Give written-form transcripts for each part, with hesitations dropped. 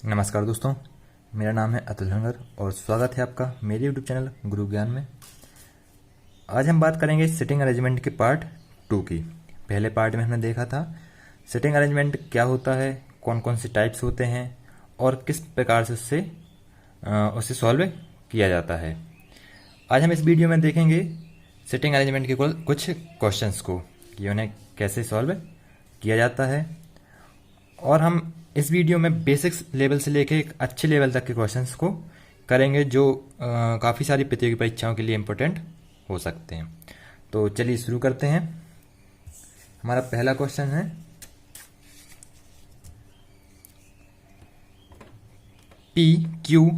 नमस्कार दोस्तों, मेरा नाम है अतुल हंगर और स्वागत है आपका मेरे YouTube चैनल गुरु ज्ञान में। आज हम बात करेंगे सिटिंग अरेंजमेंट के पार्ट 2 की। पहले पार्ट में हमने देखा था सिटिंग अरेंजमेंट क्या होता है, कौन कौन से टाइप्स होते हैं और किस प्रकार से उसे सॉल्व किया जाता है। आज हम इस वीडियो में देखेंगे सिटिंग अरेंजमेंट के कुछ क्वेश्चंस को कि उन्हें कैसे सॉल्व किया जाता है, और हम इस वीडियो में बेसिक्स लेवल से लेके एक अच्छे लेवल तक के क्वेश्चंस को करेंगे जो काफ़ी सारी प्रतियोगी परीक्षाओं के लिए इम्पोर्टेंट हो सकते हैं। तो चलिए शुरू करते हैं। हमारा पहला क्वेश्चन है P, Q,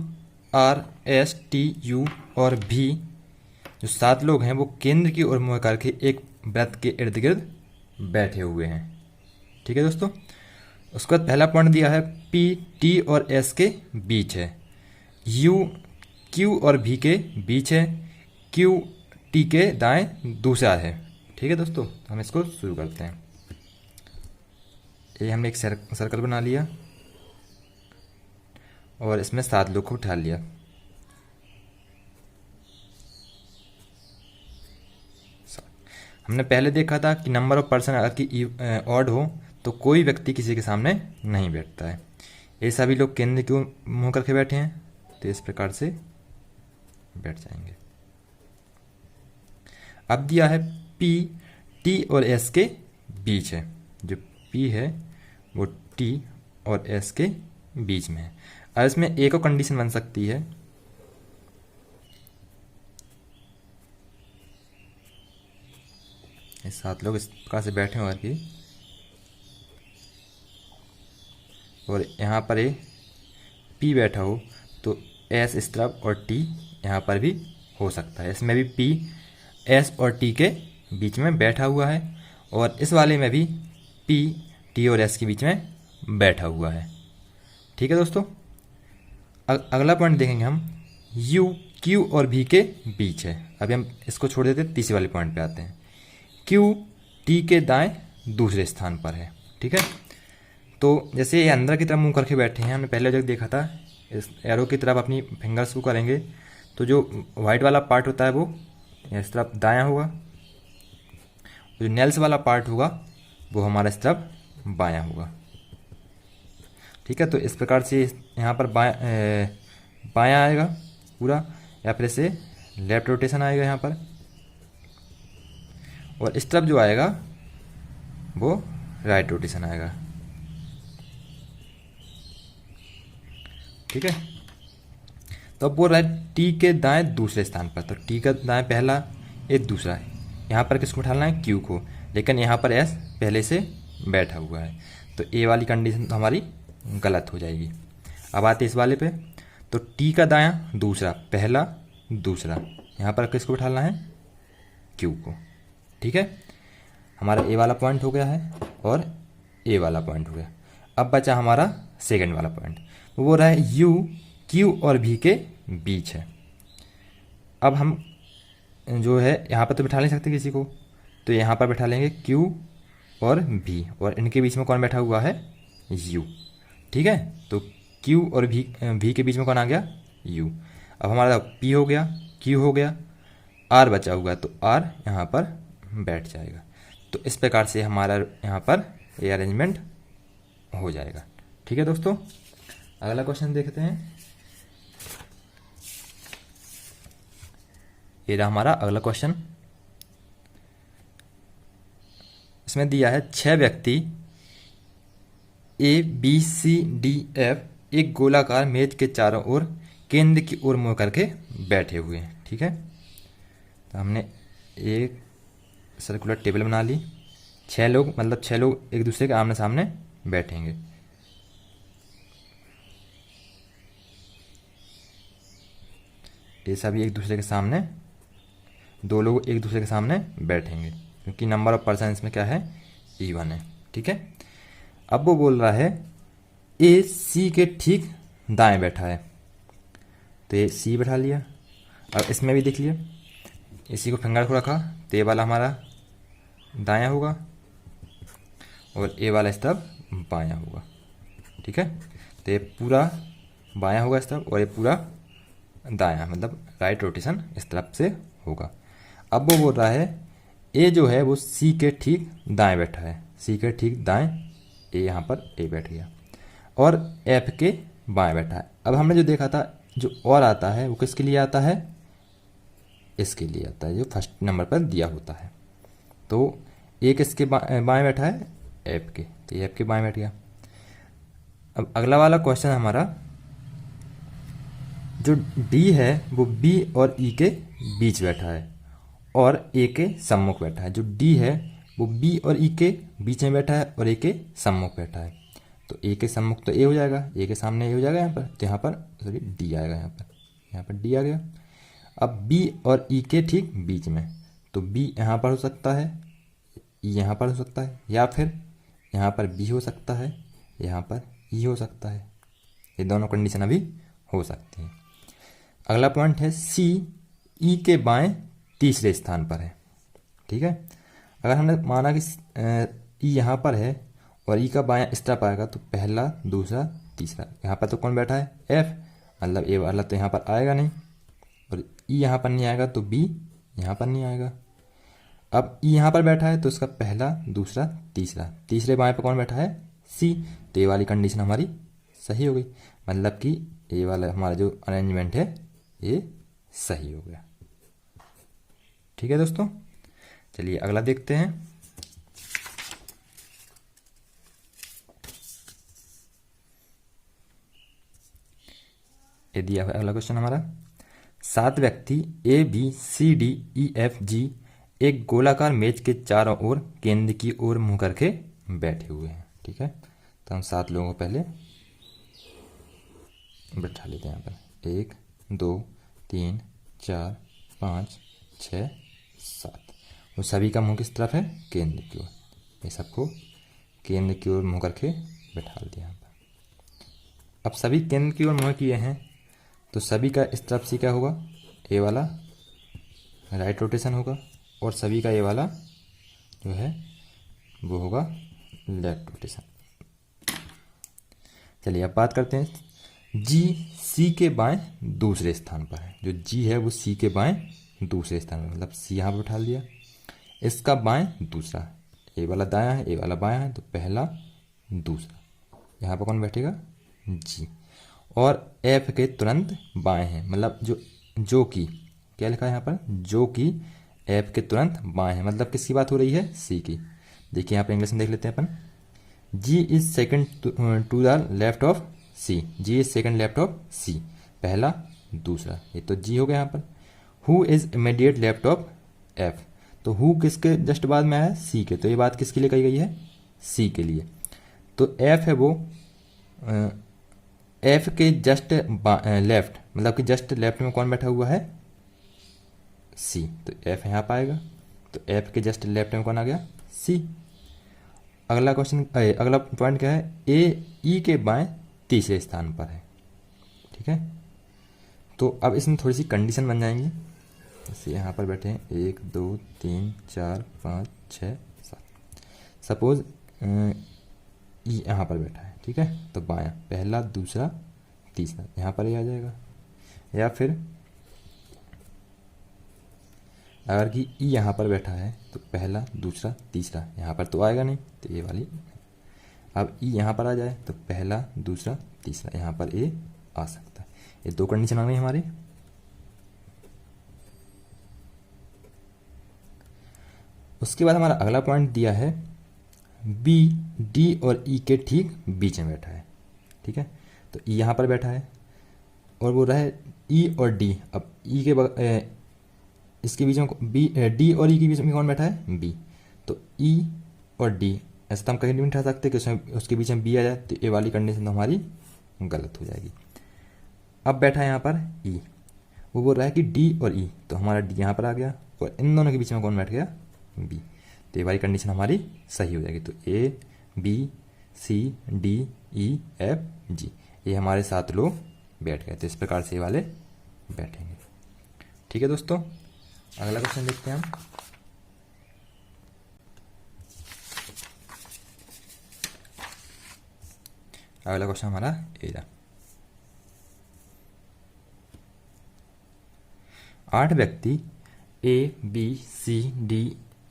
R, S, T, U और V जो 7 लोग हैं वो केंद्र की ओर मुँह करके एक वृत्त के इर्द गिर्द बैठे हुए हैं। ठीक है दोस्तों, उसके बाद पहला पॉइंट दिया है P, T और S के बीच है, U, Q और V के बीच है, Q, T के दाएं दूसरा है। ठीक है दोस्तों, हम इसको शुरू करते हैं। ये हमने एक सर्कल बना लिया और इसमें 7 लोग को उठा लिया। हमने पहले देखा था कि नंबर ऑफ पर्सन अगर की ऑड हो तो कोई व्यक्ति किसी के सामने नहीं बैठता है। ये सभी लोग केंद्र की ओर मुंह करके बैठे हैं तो इस प्रकार से बैठ जाएंगे। अब दिया है P, T और S के बीच है, जो P है वो T और S के बीच में है। अब इसमें एक और कंडीशन बन सकती है, ये 7 लोग इस प्रकार से बैठे हुए कि और यहाँ पर ये P बैठा हो तो S इस तरफ और T यहाँ पर भी हो सकता है। इसमें भी P, S और T के बीच में बैठा हुआ है और इस वाले में भी P, T और S के बीच में बैठा हुआ है। ठीक है दोस्तों, अगला पॉइंट देखेंगे हम U, Q और V के बीच है। अभी हम इसको छोड़ देते, तीसरे वाले पॉइंट पे आते हैं। Q, T के दाएं दूसरे स्थान पर है। ठीक है, तो जैसे ये अंदर की तरफ मुंह करके बैठे हैं, हमने पहले जब देखा था इस एरो की तरफ अपनी फिंगर्स को करेंगे तो जो वाइट वाला पार्ट होता है वो इस तरफ दायां होगा, जो नेल्स वाला पार्ट होगा वो हमारा इस तरफ बायां होगा। ठीक है, तो इस प्रकार से यहाँ पर बायां आएगा पूरा, या फिर इसे लेफ्ट रोटेशन आएगा यहाँ पर, और इस तरफ जो आएगा वो राइट रोटेशन आएगा। ठीक है, तो अब बोल रहा है T के दाएं दूसरे स्थान पर, तो T का दाएं पहला, एक दूसरा है। यहाँ पर किसको उठाना है? Q को, लेकिन यहाँ पर S पहले से बैठा हुआ है तो A वाली कंडीशन तो हमारी गलत हो जाएगी। अब आते इस वाले पे, तो T का दायां दूसरा, पहला दूसरा, यहाँ पर किसको उठाना है? Q को। ठीक है, हमारा A वाला पॉइंट हो गया है और A वाला पॉइंट हो गया। अब बचा हमारा सेकंड वाला पॉइंट, वो रहा है U, Q और V के बीच है। अब हम जो है यहाँ पर तो बिठा नहीं सकते किसी को, तो यहाँ पर बिठा लेंगे Q और V, और इनके बीच में कौन बैठा हुआ है? U। ठीक है, तो Q और V के बीच में कौन आ गया? U। अब हमारा P हो गया, Q हो गया, R बचा हुआ, तो R यहाँ पर बैठ जाएगा। तो इस प्रकार से हमारा यहाँ पर ये अरेंजमेंट हो जाएगा। ठीक है दोस्तों, अगला क्वेश्चन देखते हैं। ये रहा हमारा अगला क्वेश्चन। इसमें दिया है 6 व्यक्ति A, B, C, D, F एक गोलाकार मेज के चारों ओर केंद्र की ओर मुँह करके बैठे हुए हैं। ठीक है, तो हमने एक सर्कुलर टेबल बना ली, 6 लोग, मतलब 6 लोग एक दूसरे के आमने सामने बैठेंगे। ये सभी एक दूसरे के सामने, 2 लोग एक दूसरे के सामने बैठेंगे क्योंकि नंबर ऑफ पर्सन इसमें क्या है? इवन है। ठीक है, अब वो बोल रहा है A C के ठीक दाएं बैठा है, तो ये C बैठा लिया। अब इसमें भी देख लिया, इसी को फिंगर को रखा तो ये वाला हमारा दायां होगा और ए वाला स्तंभ बायां होगा। ठीक है, तो ये पूरा बायां होगा स्तंभ और ये पूरा दायां, मतलब राइट रोटेशन इस तरफ से होगा। अब वो बोल रहा है ए जो है वो सी के ठीक दाएं बैठा है, सी के ठीक दाएं ए, यहाँ पर ए बैठ गया, और एफ के बाएं बैठा है। अब हमने जो देखा था जो और आता है वो किसके लिए आता है, इसके लिए आता है जो फर्स्ट नंबर पर दिया होता है। तो ए किसके बाएं बैठा है, एफ के, तो एफ के बाएं बैठ गया। अब अगला वाला क्वेश्चन हमारा, जो डी है वो बी और ई के बीच बैठा है और ए के सम्मुख बैठा है। जो डी है वो बी और ई के बीच में बैठा है और ए के सम्मुख बैठा है। तो ए के सम्मुख तो ए हो जाएगा, ए के सामने ए हो जाएगा यहाँ पर, तो यहाँ पर सॉरी डी आएगा, यहाँ पर डी आ गया। अब बी और ई के ठीक बीच में, तो बी यहाँ पर हो सकता है, ई यहाँ पर हो सकता है, या फिर यहाँ पर बी हो सकता है, यहाँ पर ई हो सकता है। ये दोनों कंडीशन अभी हो सकती हैं। अगला पॉइंट है सी ई के बाएं तीसरे स्थान पर है। ठीक है, अगर हमने माना कि ई यहाँ पर है और ई का बायां स्टेप आएगा तो पहला दूसरा तीसरा, यहाँ पर तो कौन बैठा है, एफ, मतलब ए वाला तो यहाँ पर आएगा नहीं, और ई यहाँ पर नहीं आएगा तो बी यहाँ पर नहीं आएगा। अब ई यहाँ पर बैठा है तो इसका पहला दूसरा तीसरा, तीसरे बाएं पर कौन बैठा है, सी, तो ये वाली कंडीशन हमारी सही हो गई, मतलब कि ए वाला हमारा जो अरेंजमेंट है ये सही हो गया। ठीक है दोस्तों, चलिए अगला देखते हैं। ये दिया हुआ अगला क्वेश्चन हमारा, 7 व्यक्ति A B C D E F G एक गोलाकार मेज के चारों ओर केंद्र की ओर मुंह करके बैठे हुए हैं। ठीक है, तो हम 7 लोगों को पहले बैठा लेते हैं यहाँ पर, 1 2 3 4 5 6 7, वो सभी का मुंह किस तरफ है, केंद्र की ओर, ये सबको केंद्र की ओर मुंह करके बैठा दिया यहाँ पर। अब सभी केंद्र की ओर मुंह किए हैं तो सभी का इस तरफ से क्या होगा, ए वाला राइट रोटेशन होगा, और सभी का ए वाला जो है वो होगा लेफ्ट रोटेशन। चलिए अब बात करते हैं, जी सी के बाएं दूसरे स्थान पर है। जो जी है वो सी के बाएं दूसरे स्थान पर, मतलब सी यहाँ पर बैठा दिया, इसका बाएं दूसरा, ए वाला दायां है ए वाला बायां है, तो पहला दूसरा, यहाँ पर कौन बैठेगा, जी, और एफ के तुरंत बाएं हैं, मतलब जो कि क्या लिखा है यहाँ पर, जो कि एफ के तुरंत बाएं हैं, मतलब किसकी बात हो रही है, सी की। देखिए यहाँ पर इंग्लिश में देख लेते हैं अपन, G is second to the left of C, G is second left of C, पहला दूसरा, ये तो जी हो गया यहाँ पर। Who is immediate left of F, तो हु किसके जस्ट बाद में आया, सी के, तो ये बात किसके लिए कही गई है, सी के लिए। तो एफ है वो एफ के जस्ट लेफ्ट, मतलब कि जस्ट लेफ्ट में कौन बैठा हुआ है, सी, तो एफ यहाँ पाएगा, तो एफ के जस्ट लेफ्ट में कौन आ गया, सी। अगला क्वेश्चन, अगला पॉइंट क्या है, ए ई के बाएं तीसरे स्थान पर है। ठीक है, तो अब इसमें थोड़ी सी कंडीशन बन जाएंगी, जैसे यहाँ पर बैठे हैं 1 2 3 4 5 6 7, सपोज ई यहाँ पर बैठा है। ठीक है, तो बायां पहला दूसरा तीसरा, यहाँ पर ही आ जाएगा, या फिर अगर कि ई यहाँ पर बैठा है तो पहला दूसरा तीसरा, यहाँ पर तो आएगा नहीं, तो ये वाली। अब ई यहाँ पर आ जाए तो पहला दूसरा तीसरा, यहाँ पर ए आ सकता है। ये 2 कंडीशन आ गई हमारी। उसके बाद हमारा अगला पॉइंट दिया है, बी डी और ई के ठीक बीच में बैठा है। ठीक है, तो ई यहाँ पर बैठा है और बोल रहा है ई और डी, अब ई के इसके बीच में बी, डी और ई के बीच में कौन बैठा है, बी, तो ई और डी ऐसा तो हम कहीं नहीं बैठा सकते कि उसके बीच में बी आ जाए, तो ये वाली कंडीशन तो हमारी गलत हो जाएगी। अब बैठा है यहाँ पर ई, वो बोल रहा है कि डी और ई, तो हमारा डी यहाँ पर आ गया और इन दोनों के बीच में कौन बैठ गया, बी, तो ये वाली कंडीशन हमारी सही हो जाएगी। तो A B C D E F G, ये हमारे 7 लोग बैठ गए, तो इस प्रकार से ये वाले बैठेंगे। ठीक है दोस्तों, अगला क्वेश्चन देखते हैं हम। अगला क्वेश्चन हमारा ए रहा। 8 व्यक्ति A B C D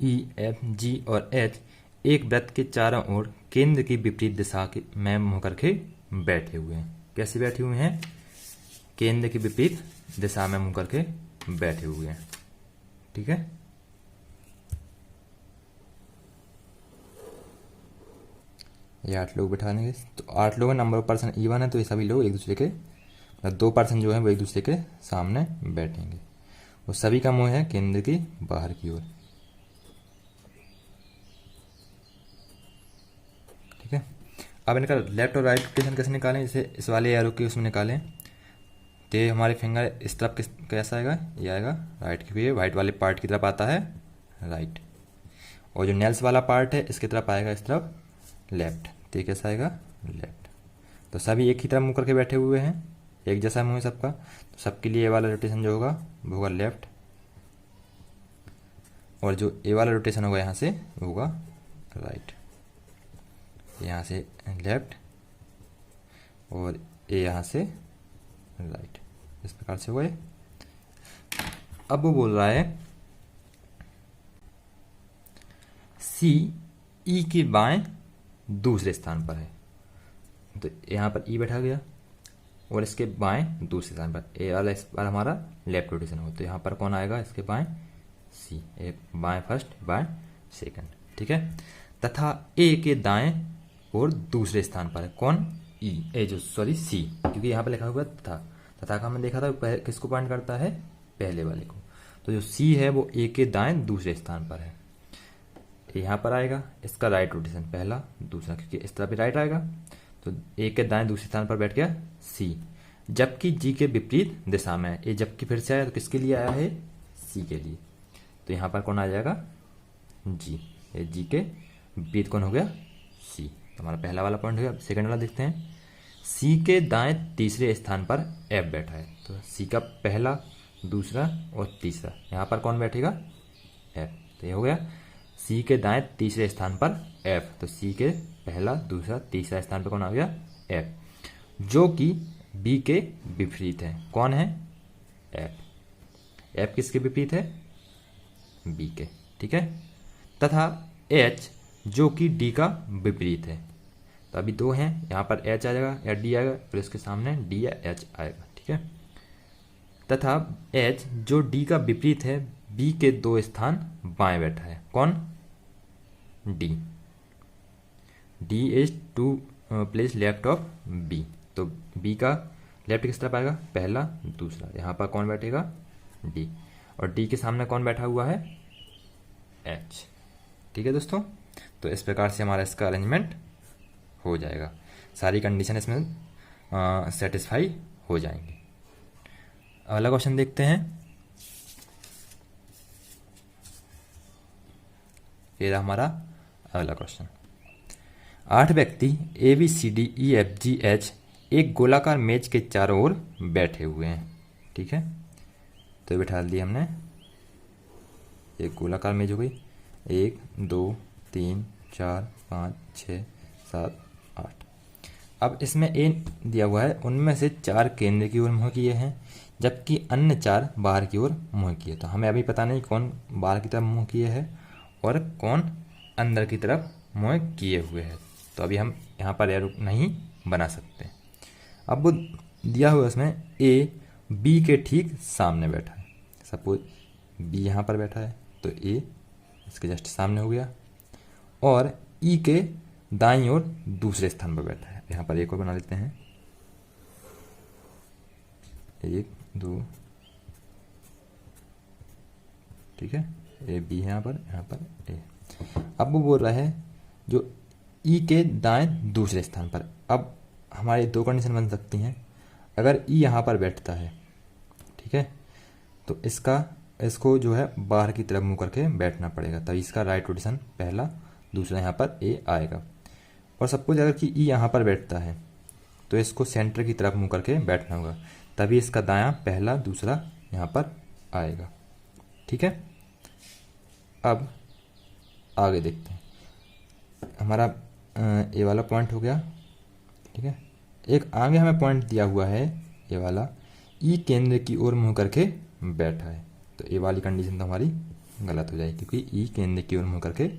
E F G और एच एक वृत्त के चारों ओर केंद्र की विपरीत दिशा में मुंह करके बैठे हुए हैं। कैसे बैठे हुए हैं? केंद्र की विपरीत दिशा में मुंह करके बैठे हुए हैं। ठीक है, ये 8 लोग बैठाने के, तो 8 लोग नंबर ऑफ पर्सन इवन है, तो ये सभी लोग एक दूसरे के 2 पर्सन जो है वो एक दूसरे के सामने बैठेंगे। वो सभी का मुंह है केंद्र की बाहर की ओर। ठीक है, अब इनका लेफ्ट और राइट रोटेशन कैसे निकालें? जैसे इस वाले एरो के उसमें निकालें तो ये हमारे फिंगर इस तरफ कैसा आएगा? ये आएगा राइट की, वाइट वाले पार्ट की तरफ आता है राइट, और जो नेल्स वाला पार्ट है इसकी तरफ आएगा इस तरफ लेफ्ट, तो ये कैसा आएगा? लेफ्ट। तो सभी एक ही तरफ मुंह करके बैठे हुए हैं, एक जैसा मुंह है सबका, तो सबके लिए ये वाला रोटेशन जो होगा वो होगा लेफ्ट, और जो ए वाला रोटेशन होगा यहाँ से वो होगा राइट। यहाँ से लेफ्ट और ए यहाँ से राइट, इस प्रकार से हुआ। अब वो बोल रहा है सी ई के बाएं दूसरे स्थान पर है, तो यहाँ पर ई बैठा गया और इसके बाएं दूसरे स्थान पर ए वाला इस बार हमारा लेफ्ट रोटेशन हो, तो यहाँ पर कौन आएगा? इसके बाएं सी, ए बाएं फर्स्ट बाएं सेकंड। ठीक है, तथा ए के दाएं और दूसरे स्थान पर है कौन? ई, ए जो सॉरी सी, क्योंकि यहाँ पर लिखा हुआ तथा का हमने देखा था किसको पॉइंट करता है? पहले वाले को। तो जो सी है वो ए के दाएं दूसरे स्थान पर है, यहाँ पर आएगा इसका राइट रोटेशन पहला दूसरा, क्योंकि इस तरह भी राइट आएगा, तो ए के दाएं दूसरे स्थान पर बैठ गया सी, जबकि जी के विपरीत दिशा में है। ए जबकि फिर से आया तो किसके लिए आया है? सी के लिए, तो यहाँ पर कौन आ जाएगा? जी, ए जी के विपरीत कौन हो गया? सी। तो हमारा पहला वाला पॉइंट हो गया। सेकंड वाला देखते हैं, सी के दाएं तीसरे स्थान पर एफ बैठा है, तो सी का पहला दूसरा और तीसरा, यहाँ पर कौन बैठेगा? एफ। तो ये हो गया सी के दाएं तीसरे स्थान पर एफ, तो सी के पहला दूसरा तीसरा स्थान पर कौन आ गया? एफ, जो कि बी के विपरीत है। कौन है? एफ। एफ किसके विपरीत है? बी के। ठीक है, तथा एच जो कि डी का विपरीत है, तो अभी दो हैं, यहाँ पर एच आ जाएगा या डी आएगा, फिर इसके सामने डी या एच आएगा। ठीक है, तथा एच जो डी का विपरीत है बी के 2 स्थान बाएं बैठा है। कौन? D. D is 2 place left of B, तो बी का लेफ्ट किस तरफ आएगा? पहला दूसरा, यहाँ पर कौन बैठेगा? डी, और डी के सामने कौन बैठा हुआ है? एच। ठीक है दोस्तों, तो इस प्रकार से हमारा इसका अरेंजमेंट हो जाएगा, सारी कंडीशन इसमें सेटिस्फाई हो जाएंगी। अगला क्वेश्चन देखते हैं, ये रहा हमारा अगला क्वेश्चन। 8 व्यक्ति A B C D E F G H एक गोलाकार मेज के चारों ओर बैठे हुए हैं। ठीक है, तो बिठा दिया हमने, एक गोलाकार मेज हो गई, 1 2 3 4 5 6 7 8। अब इसमें ए दिया हुआ है, उनमें से 4 केंद्र की ओर मुँह किए हैं, जबकि अन्य 4 बाहर की ओर मुँह किए। तो हमें अभी पता नहीं कौन बाहर की तरफ मुँह किए है और कौन अंदर की तरफ मुँह किए हुए हैं, तो अभी हम यहाँ पर एरो नहीं बना सकते। अब वो दिया हुआ उसमें ए बी के ठीक सामने बैठा है, सपोज बी यहाँ पर बैठा है, तो ए इसके जस्ट सामने हो गया, और ई के दाईं ओर दूसरे स्थान पर बैठा है। यहाँ पर एक और बना लेते हैं, 1 2, ठीक है, ए बी है यहाँ पर ए। अब वो बोल रहा है जो ई के दाएं दूसरे स्थान पर। अब हमारी 2 कंडीशन बन सकती हैं, अगर ई यहाँ पर बैठता है, ठीक है, तो इसको जो है बाहर की तरफ मुँह करके बैठना पड़ेगा, तभी इसका राइट रोटेशन पहला दूसरा यहाँ पर ए आएगा। और सपोज अगर कि ई यहाँ पर बैठता है तो इसको सेंटर की तरफ मुँह करके बैठना होगा, तभी इसका दायां पहला दूसरा यहाँ पर आएगा। ठीक है, अब आगे देखते हैं, हमारा ए वाला पॉइंट हो गया। ठीक है, एक आगे हमें पॉइंट दिया हुआ है ये वाला, ई केंद्र की ओर मुंह करके बैठा है, तो ये वाली कंडीशन तो हमारी गलत हो जाएगी क्योंकि ई केंद्र की ओर मुंह करके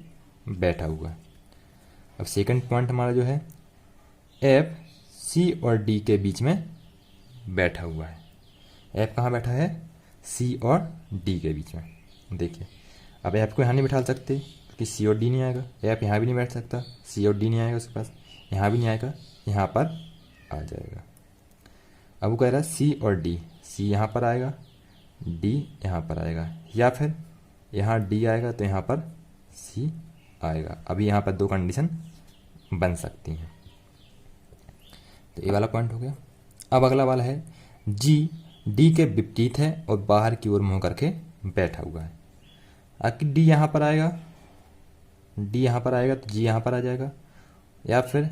बैठा हुआ है। अब सेकंड पॉइंट हमारा जो है एफ सी और डी के बीच में बैठा हुआ है। एफ कहाँ बैठा है? सी और डी के बीच में। देखिए अब एफ को यहाँ नहीं बैठा सकते क्योंकि सी और डी नहीं आएगा, एफ यहाँ भी नहीं बैठ सकता, सी और डी नहीं आएगा उसके पास, यहाँ भी नहीं आएगा, यहाँ पर आ जाएगा। अब वो कह रहा है सी और डी, सी यहाँ पर आएगा, डी यहाँ पर आएगा, या फिर यहाँ डी आएगा तो यहाँ पर सी आएगा। अभी यहाँ पर दो कंडीशन बन सकती हैं। तो ये वाला पॉइंट हो गया। अब अगला वाला है जी डी के विपरीत है और बाहर की ओर मुंह करके बैठा हुआ है। आखिर डी यहाँ पर आएगा, डी यहाँ पर आएगा तो जी यहाँ पर आ जाएगा, या फिर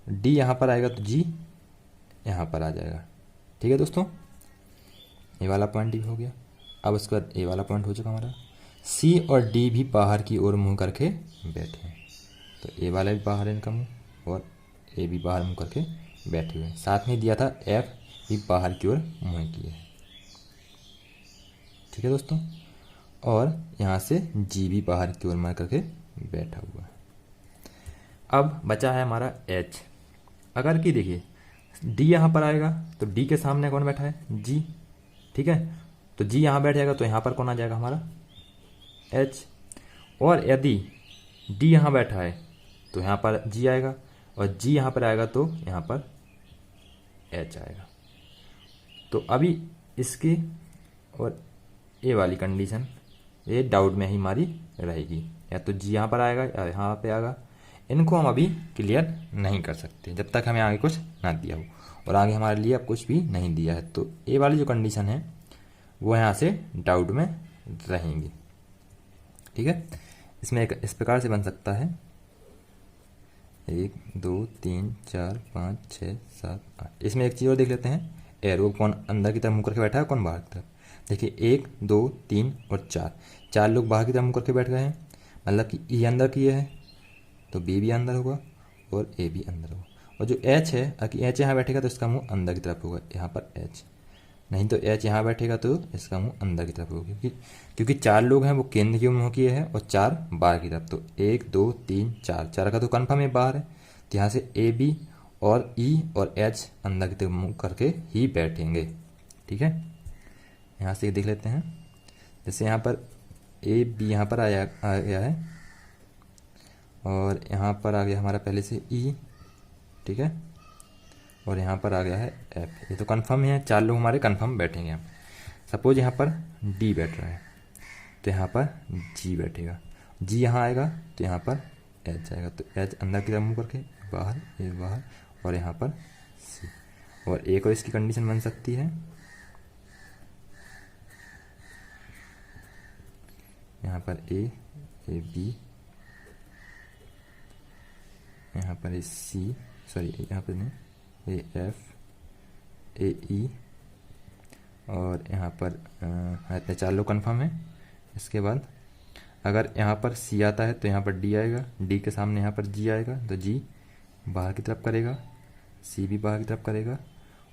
डी यहाँ पर आएगा तो जी यहाँ पर आ जाएगा। ठीक है दोस्तों, ये वाला पॉइंट भी हो गया। अब उसके बाद ये वाला पॉइंट हो चुका हमारा, सी और डी भी बाहर की ओर मुंह करके बैठे हैं, तो ए वाला भी बाहर है इनका मुंह और ए भी बाहर मुंह करके बैठे हुए हैं। साथ में दिया था एफ भी बाहर की ओर मुंह किए है। ठीक है दोस्तों, और यहाँ से जी भी बाहर की ओर मुंह करके बैठा हुआ है। अब बचा है हमारा एच। अगर कि देखिए डी यहाँ पर आएगा तो डी के सामने कौन बैठा है? जी। ठीक है, तो जी यहाँ बैठ जाएगा तो यहाँ पर कौन आ जाएगा? हमारा एच। और यदि डी यहाँ बैठा है तो यहाँ पर जी आएगा, और जी यहाँ पर आएगा तो यहाँ पर एच आएगा। तो अभी इसकी और ए वाली कंडीशन ये डाउट में ही हमारी रहेगी, या तो जी यहाँ पर आएगा या यहाँ पे आएगा। इनको हम अभी क्लियर नहीं कर सकते जब तक हमें आगे कुछ ना दिया हो, और आगे हमारे लिए अब कुछ भी नहीं दिया है। तो ए वाली जो कंडीशन है वो यहाँ से डाउट में रहेंगी। ठीक है, इसमें एक इस प्रकार से बन सकता है 1 2 3 4 5 6 7 8। इसमें एक चीज़ और देख लेते हैं, एरो कौन अंदर की तरफ मुँह करके बैठा है, कौन बाहर की तरफ। देखिए 1 2 3 और 4 लोग बाहर की तरफ मुँह करके बैठ गए हैं, मतलब कि ई अंदर किए है तो बी भी अंदर होगा और ए भी अंदर होगा। और जो एच है, अगर एच यहाँ बैठेगा तो इसका मुंह अंदर की तरफ होगा, यहाँ पर एच। नहीं तो एच यहाँ बैठेगा तो इसका मुंह अंदर की तरफ होगा, क्योंकि 4 लोग हैं वो केंद्र की ओर मुँह किए हैं और 4 बाहर की तरफ। तो 1 2 3 4 का तो कन्फर्म है बाहर है, तो यहाँ से ए बी और ई और एच अंदर की तरफ मुँह करके ही बैठेंगे। ठीक है, यहाँ से देख लेते हैं। जैसे यहाँ पर ए बी यहाँ पर आ गया है और यहाँ पर आ गया हमारा पहले से ई। ठीक है, और यहाँ पर आ गया है एफ। ये तो कंफर्म है, 4 लोग हमारे कंफर्म बैठेंगे। हम सपोज यहाँ पर डी बैठ रहा है तो यहाँ पर जी बैठेगा, जी यहाँ आएगा तो यहाँ पर एच आएगा, तो एच अंदर की तरफ मुँह करके बाहर, ए बाहर, और यहाँ पर सी। और एक और इसकी कंडीशन बन सकती है, यहाँ पर ए बी, यहाँ पर सी, सॉरी यहाँ पर नहीं, ए एफ ए ई, और यहाँ पर इतने 4 लोग कन्फर्म है। इसके बाद अगर यहाँ पर सी आता है तो यहाँ पर डी आएगा, डी के सामने यहाँ पर जी आएगा तो जी बाहर की तरफ करेगा, सी भी बाहर की तरफ करेगा,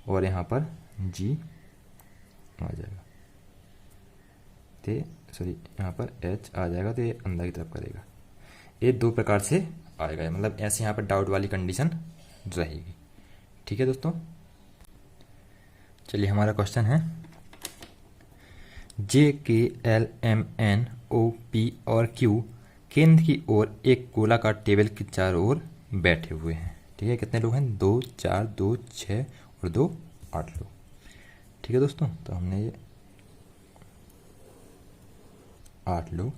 और यहाँ पर जी आ जाएगा, तो सॉरी यहाँ पर एच आ जाएगा तो ये अंदर की तरफ करेगा। ये 2 प्रकार से आएगा, मतलब ऐसे यहाँ पर डाउट वाली कंडीशन रहेगी। ठीक है दोस्तों, चलिए हमारा क्वेश्चन है J K L M N O P और क्यू केंद्र की ओर एक गोलाकार टेबल के चारों ओर बैठे हुए हैं। ठीक है, कितने लोग हैं? 2 4 2 6 और 2 8 लोग। ठीक है दोस्तों, तो हमने ये 8 लोग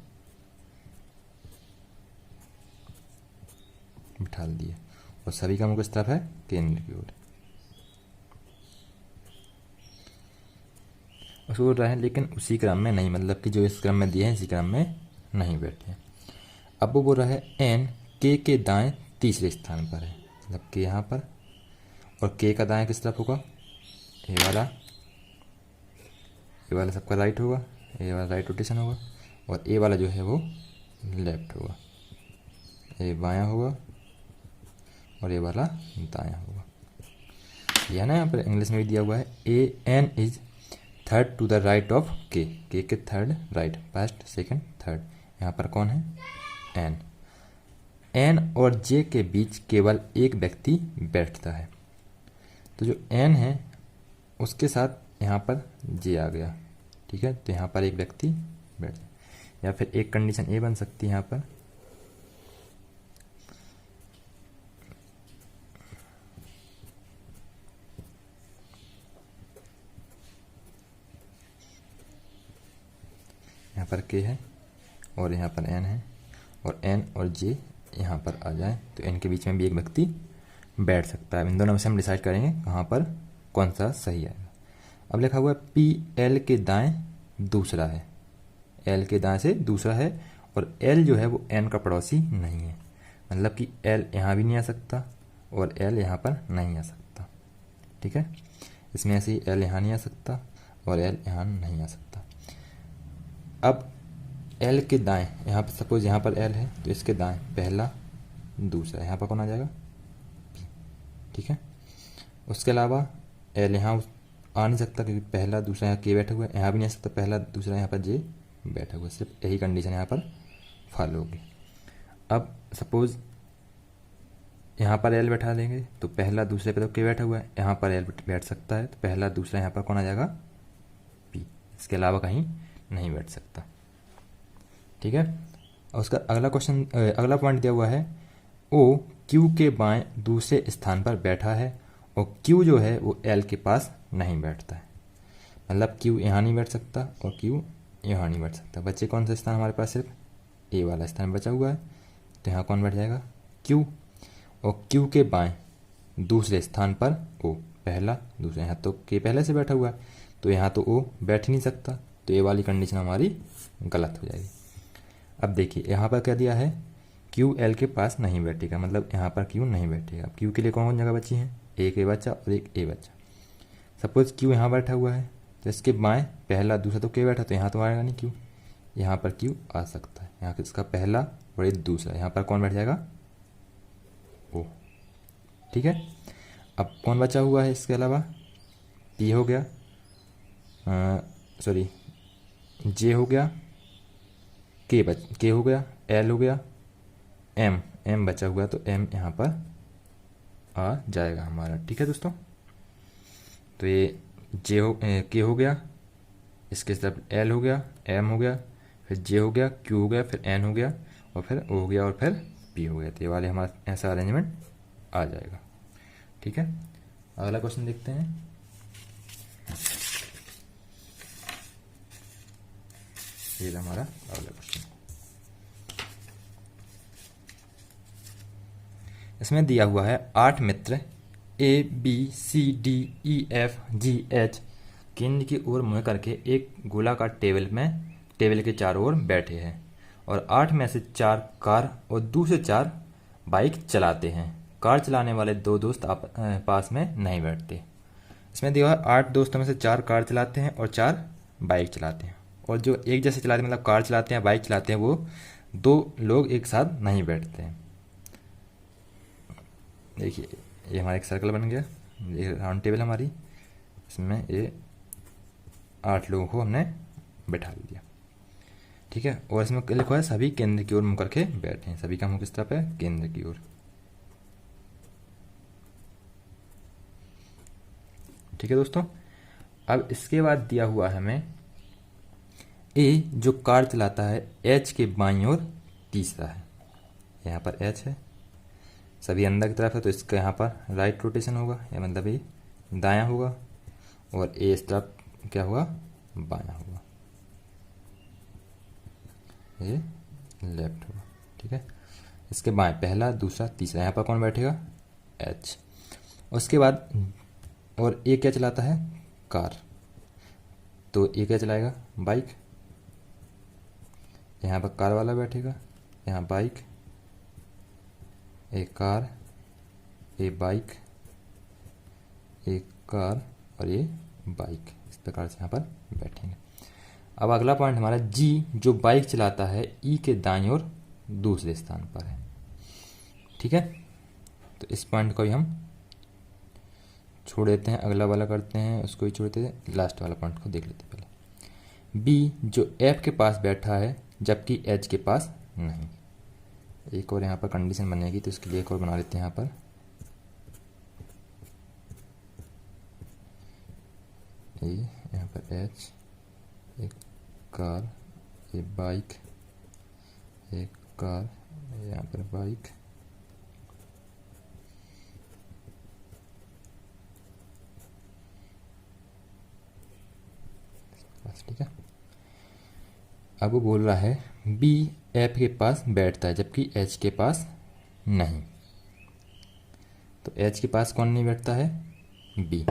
बिठा दिए और सभी का मुख किस तरफ है? केंद्र की ओर। उसको बोल रहे हैं लेकिन उसी क्रम में नहीं, मतलब कि जो इस क्रम में दिए हैं इसी क्रम में नहीं बैठे हैं। अब वो बोल रहा है एन के दाएं तीसरे स्थान पर है, मतलब के यहाँ पर, और के का दाएं किस तरफ होगा? ए वाला सबका राइट होगा, ए वाला राइट रोटेशन होगा, और ए वाला जो है वो लेफ्ट होगा, ए बायां होगा और ये वाला दायां होगा। ये है ना, यहाँ पर इंग्लिश में भी दिया हुआ है A N is third to the right of K के third right, first second third. यहाँ पर कौन है, एन। एन और जे के बीच केवल एक व्यक्ति बैठता है। तो जो एन है उसके साथ यहाँ पर जे आ गया, ठीक है, तो यहाँ पर एक व्यक्ति बैठ, या फिर एक कंडीशन ए बन सकती है यहाँ पर, यहाँ पर के है और यहाँ पर एन है, और एन और जे यहाँ पर आ जाए तो एन के बीच में भी एक व्यक्ति बैठ सकता है। इन दोनों में से हम डिसाइड करेंगे कहाँ पर कौन सा सही आएगा। अब लिखा हुआ है पी एल के दाएं दूसरा है, एल के दाएं से दूसरा है, और एल जो है वो एन का पड़ोसी नहीं है, मतलब कि एल यहाँ भी नहीं आ सकता और एल यहाँ पर नहीं आ सकता, ठीक है। इसमें ऐसे ही एल यहाँ नहीं आ सकता और एल यहाँ नहीं आ सकता। अब एल के दाएं, यहाँ पर सपोज यहाँ पर एल है तो इसके दाएं पहला दूसरा, यहाँ पर कौन आ जाएगा, ठीक है। उसके अलावा एल यहाँ आ नहीं सकता क्योंकि पहला दूसरा यहाँ के बैठा हुआ है, यहाँ भी नहीं आ सकता, पहला दूसरा यहाँ पर जे बैठा हुआ है, सिर्फ यही कंडीशन यहाँ पर फॉलो होगी। अब सपोज यहाँ पर एल बैठा देंगे तो पहला दूसरे पे तो के बैठा हुआ है, यहाँ पर एल बैठ सकता है तो पहला दूसरा यहाँ पर कौन आ जाएगा, पी, इसके अलावा कहीं नहीं बैठ सकता, ठीक है। और उसका अगला क्वेश्चन, अगला पॉइंट दिया हुआ है ओ क्यू के बाएं दूसरे स्थान पर बैठा है और क्यू जो है वो एल के पास नहीं बैठता है, मतलब क्यू यहाँ नहीं बैठ सकता और क्यू यहाँ नहीं बैठ सकता। बच्चे कौन सा स्थान हमारे पास, सिर्फ ए वाला स्थान बचा हुआ है, तो यहाँ कौन बैठ जाएगा, क्यू। और क्यू के बाएं दूसरे स्थान पर ओ, पहला दूसरा, यहाँ तो के पहले से बैठा हुआ है तो यहाँ तो ओ बैठ ही नहीं सकता, तो ये वाली कंडीशन हमारी गलत हो जाएगी। अब देखिए यहाँ पर क्या दिया है, क्यू एल के पास नहीं बैठेगा, मतलब यहाँ पर क्यू नहीं बैठेगा। क्यू के लिए कौन कौन जगह बची है, एक ए बचा और एक ए बचा। सपोज क्यू यहाँ बैठा हुआ है तो इसके बाएं पहला दूसरा तो के बैठा, तो यहाँ तो आएगा नहीं क्यू, यहाँ पर क्यू आ सकता है, यहाँ इसका पहला और एक दूसरा, यहाँ पर कौन बैठ जाएगा, ओ, ठीक है। अब कौन बचा हुआ है इसके अलावा, पी हो गया, सॉरी जे हो गया, के हो गया, एल हो गया, एम बचा हुआ तो एम यहाँ पर आ जाएगा हमारा, ठीक है दोस्तों। तो ये के हो गया, इसके तरफ एल हो गया, एम हो गया, फिर जे हो गया, क्यू हो गया, फिर एन हो गया और फिर ओ हो गया और फिर पी हो गया। तो ये वाले हमारा ऐसा अरेंजमेंट आ जाएगा, ठीक है। अगला क्वेश्चन देखते हैं। ये हमारा अगला क्वेश्चन, इसमें दिया हुआ है 8 मित्र A B C D E F G H केंद्र की ओर मुँह करके एक गोलाकार टेबल के चारों ओर बैठे हैं और 8 में से 4 कार और दूसरे 4 बाइक चलाते हैं। कार चलाने वाले 2 दोस्त पास में नहीं बैठते। इसमें दिया हुआ है 8 दोस्तों में से 4 कार चलाते हैं और 4 बाइक चलाते हैं, और जो एक जैसे चलाते हैं मतलब कार चलाते हैं बाइक चलाते हैं वो 2 लोग एक साथ नहीं बैठते हैं। देखिए ये हमारा एक सर्कल बन गया, ये राउंड टेबल हमारी, इसमें ये 8 लोगों को हमने बैठा दिया, ठीक है। और इसमें लिखा है सभी केंद्र की ओर मुँह करके बैठे हैं, सभी का मुँह किस तरफ है, केंद्र की ओर, ठीक है दोस्तों। अब इसके बाद दिया हुआ है हमें ए जो कार चलाता है एच के बाईं ओर तीसरा है, यहाँ पर एच है, सभी अंदर की तरफ है तो इसका यहाँ पर राइट रोटेशन होगा, या मतलब ये दायां होगा, और ए इस तरफ क्या होगा, बायां होगा, ये लेफ्ट होगा, ठीक है। इसके बाएं पहला दूसरा तीसरा, यहाँ पर कौन बैठेगा, एच। उसके बाद और ए क्या चलाता है, कार, तो ए क्या चलाएगा, बाइक, यहाँ पर कार वाला बैठेगा, यहाँ बाइक, एक कार, एक बाइक, एक कार और ये बाइक, इस प्रकार से यहाँ पर बैठेंगे। अब अगला पॉइंट हमारा जी जो बाइक चलाता है ई के दाईं ओर दूसरे स्थान पर है, ठीक है। तो इस पॉइंट को भी हम छोड़ देते हैं, अगला वाला करते हैं, उसको ही छोड़ देते हैं, लास्ट वाला पॉइंट को देख लेते हैं पहले। बी जो एफ के पास बैठा है जबकि एच के पास नहीं। एक और यहाँ पर कंडीशन बनेगी, तो इसके लिए एक और बना लेते हैं यहाँ पर। यहाँ पर एच, एक कार, एक बाइक, एक कार, यहाँ पर बाइक, ठीक है। अब वो बोल रहा है बी एफ के पास बैठता है जबकि एच के पास नहीं। तो एच के पास कौन नहीं बैठता है? बी।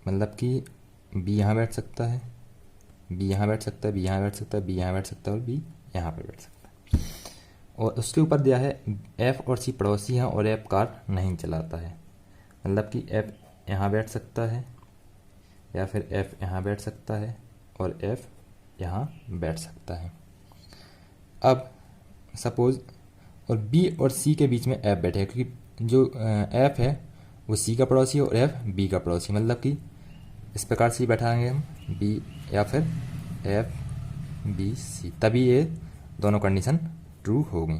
मतलब कि बी यहाँ बैठ सकता है, बी यहाँ बैठ सकता है, बी यहाँ बैठ सकता है, बी यहाँ बैठ सकता है और बी यहाँ पर बैठ सकता है। और उसके ऊपर दिया है एफ और सी पड़ोसी हैं और एफ कार नहीं चलाता है। मतलब कि एफ यहाँ बैठ सकता है या फिर एफ यहाँ बैठ सकता है और एफ यहाँ बैठ सकता है। अब सपोज और बी और सी के बीच में एफ बैठे, क्योंकि जो एफ है वो सी का पड़ोसी है और एफ बी का पड़ोसी। मतलब कि इस प्रकार से बैठाएंगे हम बी या फिर एफ बी सी, तभी ये दोनों कंडीशन ट्रू होगी।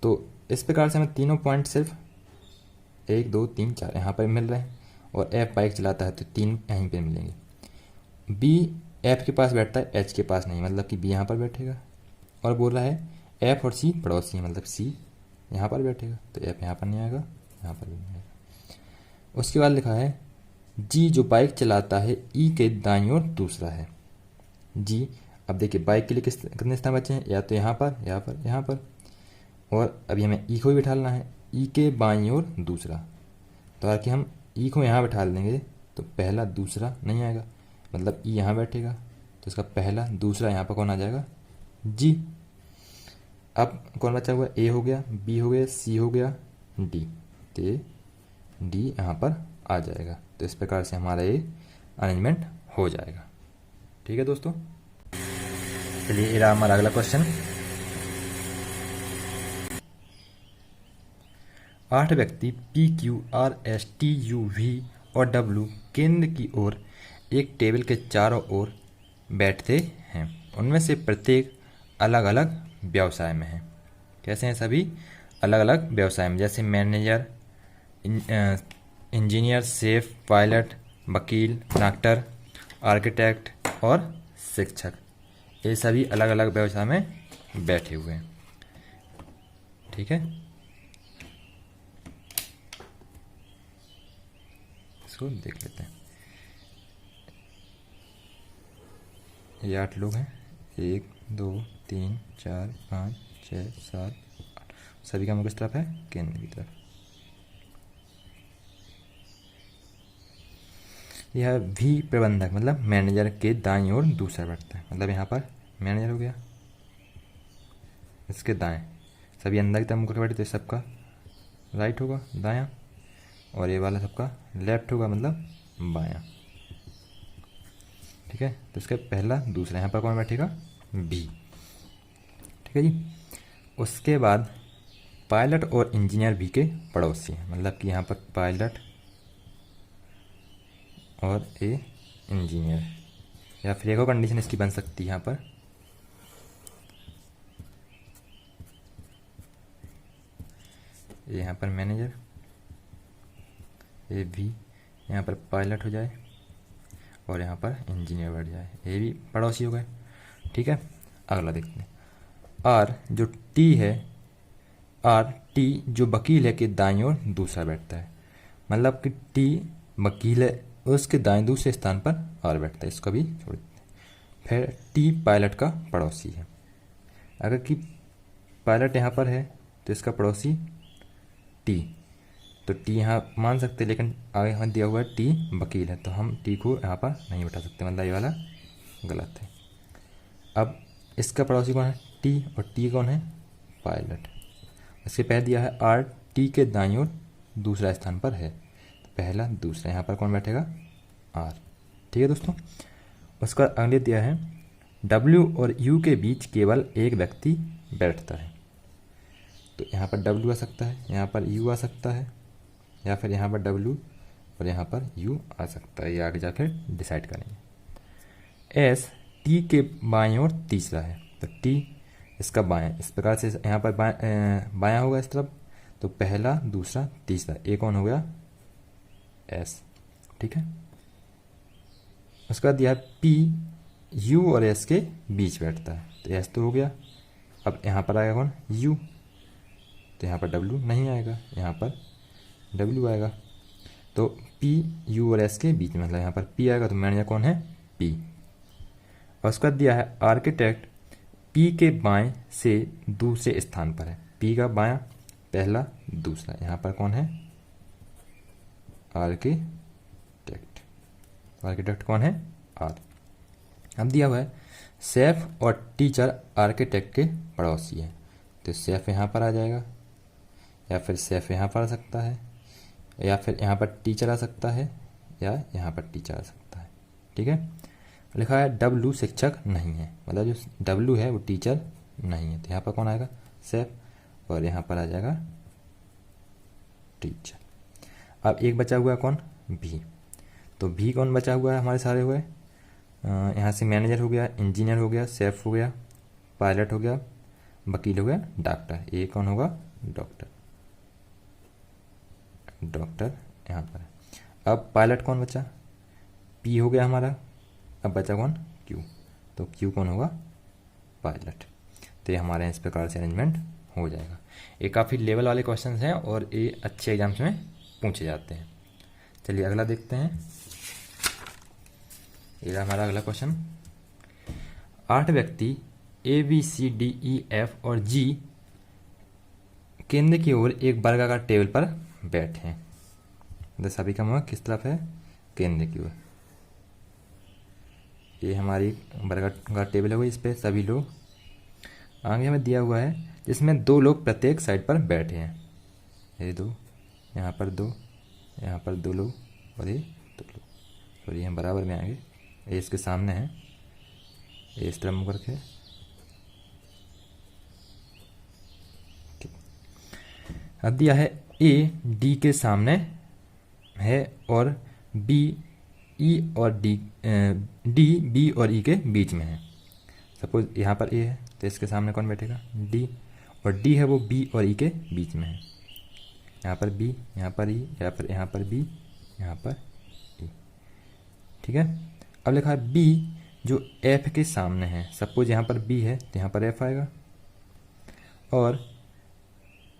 तो इस प्रकार से हमें तीनों पॉइंट सिर्फ 1 2 3 4 यहाँ पर मिल रहे हैं और एफ बाइक चलाता है तो 3 यहीं पे मिलेंगे। बी एफ के पास बैठता है, एच के पास नहीं, मतलब कि बी यहाँ पर बैठेगा। और बोल रहा है एफ और सी पड़ोसी है, मतलब सी यहाँ पर बैठेगा, तो एफ यहाँ पर नहीं आएगा, यहाँ पर भी नहीं आएगा। उसके बाद लिखा है जी जो बाइक चलाता है ई के दाईं ओर दूसरा है। जी, अब देखिए बाइक के लिए कितने स्थान बचे हैं? या तो यहाँ पर, यहाँ पर, यहाँ पर, और अभी हमें ई को भी बिठाना है, ई के बाईं ओर दूसरा। तो अगर हम ई को यहाँ बैठा देंगे तो पहला दूसरा नहीं आएगा, मतलब ई यहाँ बैठेगा तो इसका पहला दूसरा यहाँ पर कौन आ जाएगा? जी। अब कौन बचा हुआ? ए हो गया, बी हो गया, सी हो गया, डी। तो डी यहाँ पर आ जाएगा। तो इस प्रकार से हमारा ये अरेंजमेंट हो जाएगा। ठीक है दोस्तों, चलिए ये रहा हमारा अगला क्वेश्चन। 8 व्यक्ति P Q R S T U V और डब्ल्यू केंद्र की ओर एक टेबल के चारों ओर बैठते हैं। उनमें से प्रत्येक अलग अलग व्यवसाय में है। कैसे हैं? सभी अलग अलग व्यवसाय में, जैसे मैनेजर, इंजीनियर, शेफ, पायलट, वकील, डॉक्टर, आर्किटेक्ट और शिक्षक। ये सभी अलग अलग व्यवसाय में बैठे हुए हैं। ठीक है, इसको देख लेते हैं। ये 8 लोग हैं, 1 2 3 4 5 6 7 8। सभी का मुख किस तरफ है? केंद्र की तरफ। यह भी प्रबंधक मतलब मैनेजर के दाईं ओर दूसरा बैठता है। मतलब यहाँ पर मैनेजर हो गया, इसके दाएं, सभी अंदर की तरफ मुख बैठे तो सबका राइट होगा दायां, और ये वाला सबका लेफ्ट होगा मतलब बायां। ठीक है, तो इसका पहला दूसरा, यहाँ पर कौन बैठेगा? बी। ठीक है जी। उसके बाद पायलट और इंजीनियर भी के पड़ोसी हैं। मतलब कि यहाँ पर पायलट और ए इंजीनियर, या फिर एक और कंडीशन इसकी बन सकती है यहाँ पर, यहाँ पर मैनेजर, ए भी, यहाँ पर पायलट हो जाए और यहाँ पर इंजीनियर बैठ जाए, ये भी पड़ोसी हो गए। ठीक है, अगला देखते हैं। आर जो टी है, आर टी जो वकील है के दाईं ओर दूसरा बैठता है। मतलब कि टी वकील है, उसके दाएं दूसरे स्थान पर आर बैठता है, इसको भी छोड़ देते हैं। फिर टी पायलट का पड़ोसी है। अगर कि पायलट यहाँ पर है तो इसका पड़ोसी टी, तो टी यहाँ मान सकते हैं, लेकिन आगे यहाँ दिया हुआ है टी वकील है, तो हम टी को यहाँ पर नहीं बैठा सकते, मतलब ये वाला गलत है। अब इसका पड़ोसी कौन है? टी, और टी कौन है? पायलट। इसके पहले दिया है आर टी के दाईं ओर दूसरा स्थान पर है, पहला दूसरा, यहाँ पर कौन बैठेगा? आर। ठीक है दोस्तों, उसका अगले दिया है डब्ल्यू और यू के बीच केवल एक व्यक्ति बैठता है। तो यहाँ पर W आ सकता है, यहाँ पर U आ सकता है, या फिर यहाँ पर W और यहाँ पर U आ सकता है। ये आगे जाकर डिसाइड करेंगे। S T के बाएं ओर तीसरा है, तो T इसका बायां, इस प्रकार से यहाँ पर बायां होगा इस तरफ, तो पहला दूसरा तीसरा, ये कौन हो गया? S। ठीक है, उसके बाद दिया P U और S के बीच बैठता है, तो S तो हो गया। अब यहाँ पर आएगा कौन? U, तो यहाँ पर W नहीं आएगा, यहाँ पर W आएगा। तो P U और S के बीच में, मतलब यहाँ पर P आएगा, तो मैनेजर कौन है? P। और उसके बाद दिया है आर्किटेक्ट P के बाएं से दूसरे स्थान पर है। P का बायां पहला दूसरा, यहाँ पर कौन है? आर्किटेक्ट। आर्किटेक्ट कौन है? R। अब दिया हुआ है शेफ और टीचर आर्किटेक्ट के पड़ोसी हैं, तो शेफ यहाँ पर आ जाएगा, या फिर शेफ यहाँ पर आ सकता है, या फिर यहाँ पर टीचर आ सकता है, या यहाँ पर टीचर आ सकता है। ठीक है, लिखा है W शिक्षक नहीं है, मतलब जो W है वो टीचर नहीं है, तो यहाँ पर कौन आएगा? शेफ, और यहाँ पर आ जाएगा टीचर। अब एक बचा हुआ है कौन? V। तो V कौन बचा हुआ है? हमारे सारे हुए, यहाँ से मैनेजर हो गया, इंजीनियर हो गया, शेफ हो गया, पायलट हो गया, वकील हो गया, डॉक्टर। ये कौन होगा? डॉक्टर। डॉक्टर यहाँ पर है। अब पायलट कौन बचा? P हो गया हमारा, अब बचा कौन? Q। तो Q कौन होगा? पायलट। तो ये हमारे इस प्रकार से अरेंजमेंट हो जाएगा। ये काफ़ी लेवल वाले क्वेश्चन हैं और ये अच्छे एग्जाम्स में पूछे जाते हैं। चलिए अगला देखते हैं। ये हमारा अगला क्वेश्चन। 8 व्यक्ति ABCDEF और G केंद्र की ओर एक वर्गाकार टेबल पर बैठे हैं। तो सभी का मुंह किस तरफ है? केंद्र की ओर। ये हमारी वर्गाकार टेबल है, वो इस पे सभी लोग। आगे हमें दिया हुआ है जिसमें 2 लोग प्रत्येक साइड पर बैठे हैं। ये 2, यहाँ पर 2, यहाँ पर 2 लोग, और ये 2 लोग, और ये बराबर में आएंगे। ये इसके सामने है, ये इस तरह मुँह करके। अब दिया है A D के सामने है और B E और D B और E के बीच में है। सपोज यहाँ पर A है, तो इसके सामने कौन बैठेगा? D, और D है वो B और E के बीच में है। यहाँ पर B, यहाँ पर E, यहाँ पर B, यहाँ पर E। ठीक है, अब लिखा है B जो F के सामने है। सपोज यहाँ पर B है, तो यहाँ पर F आएगा, और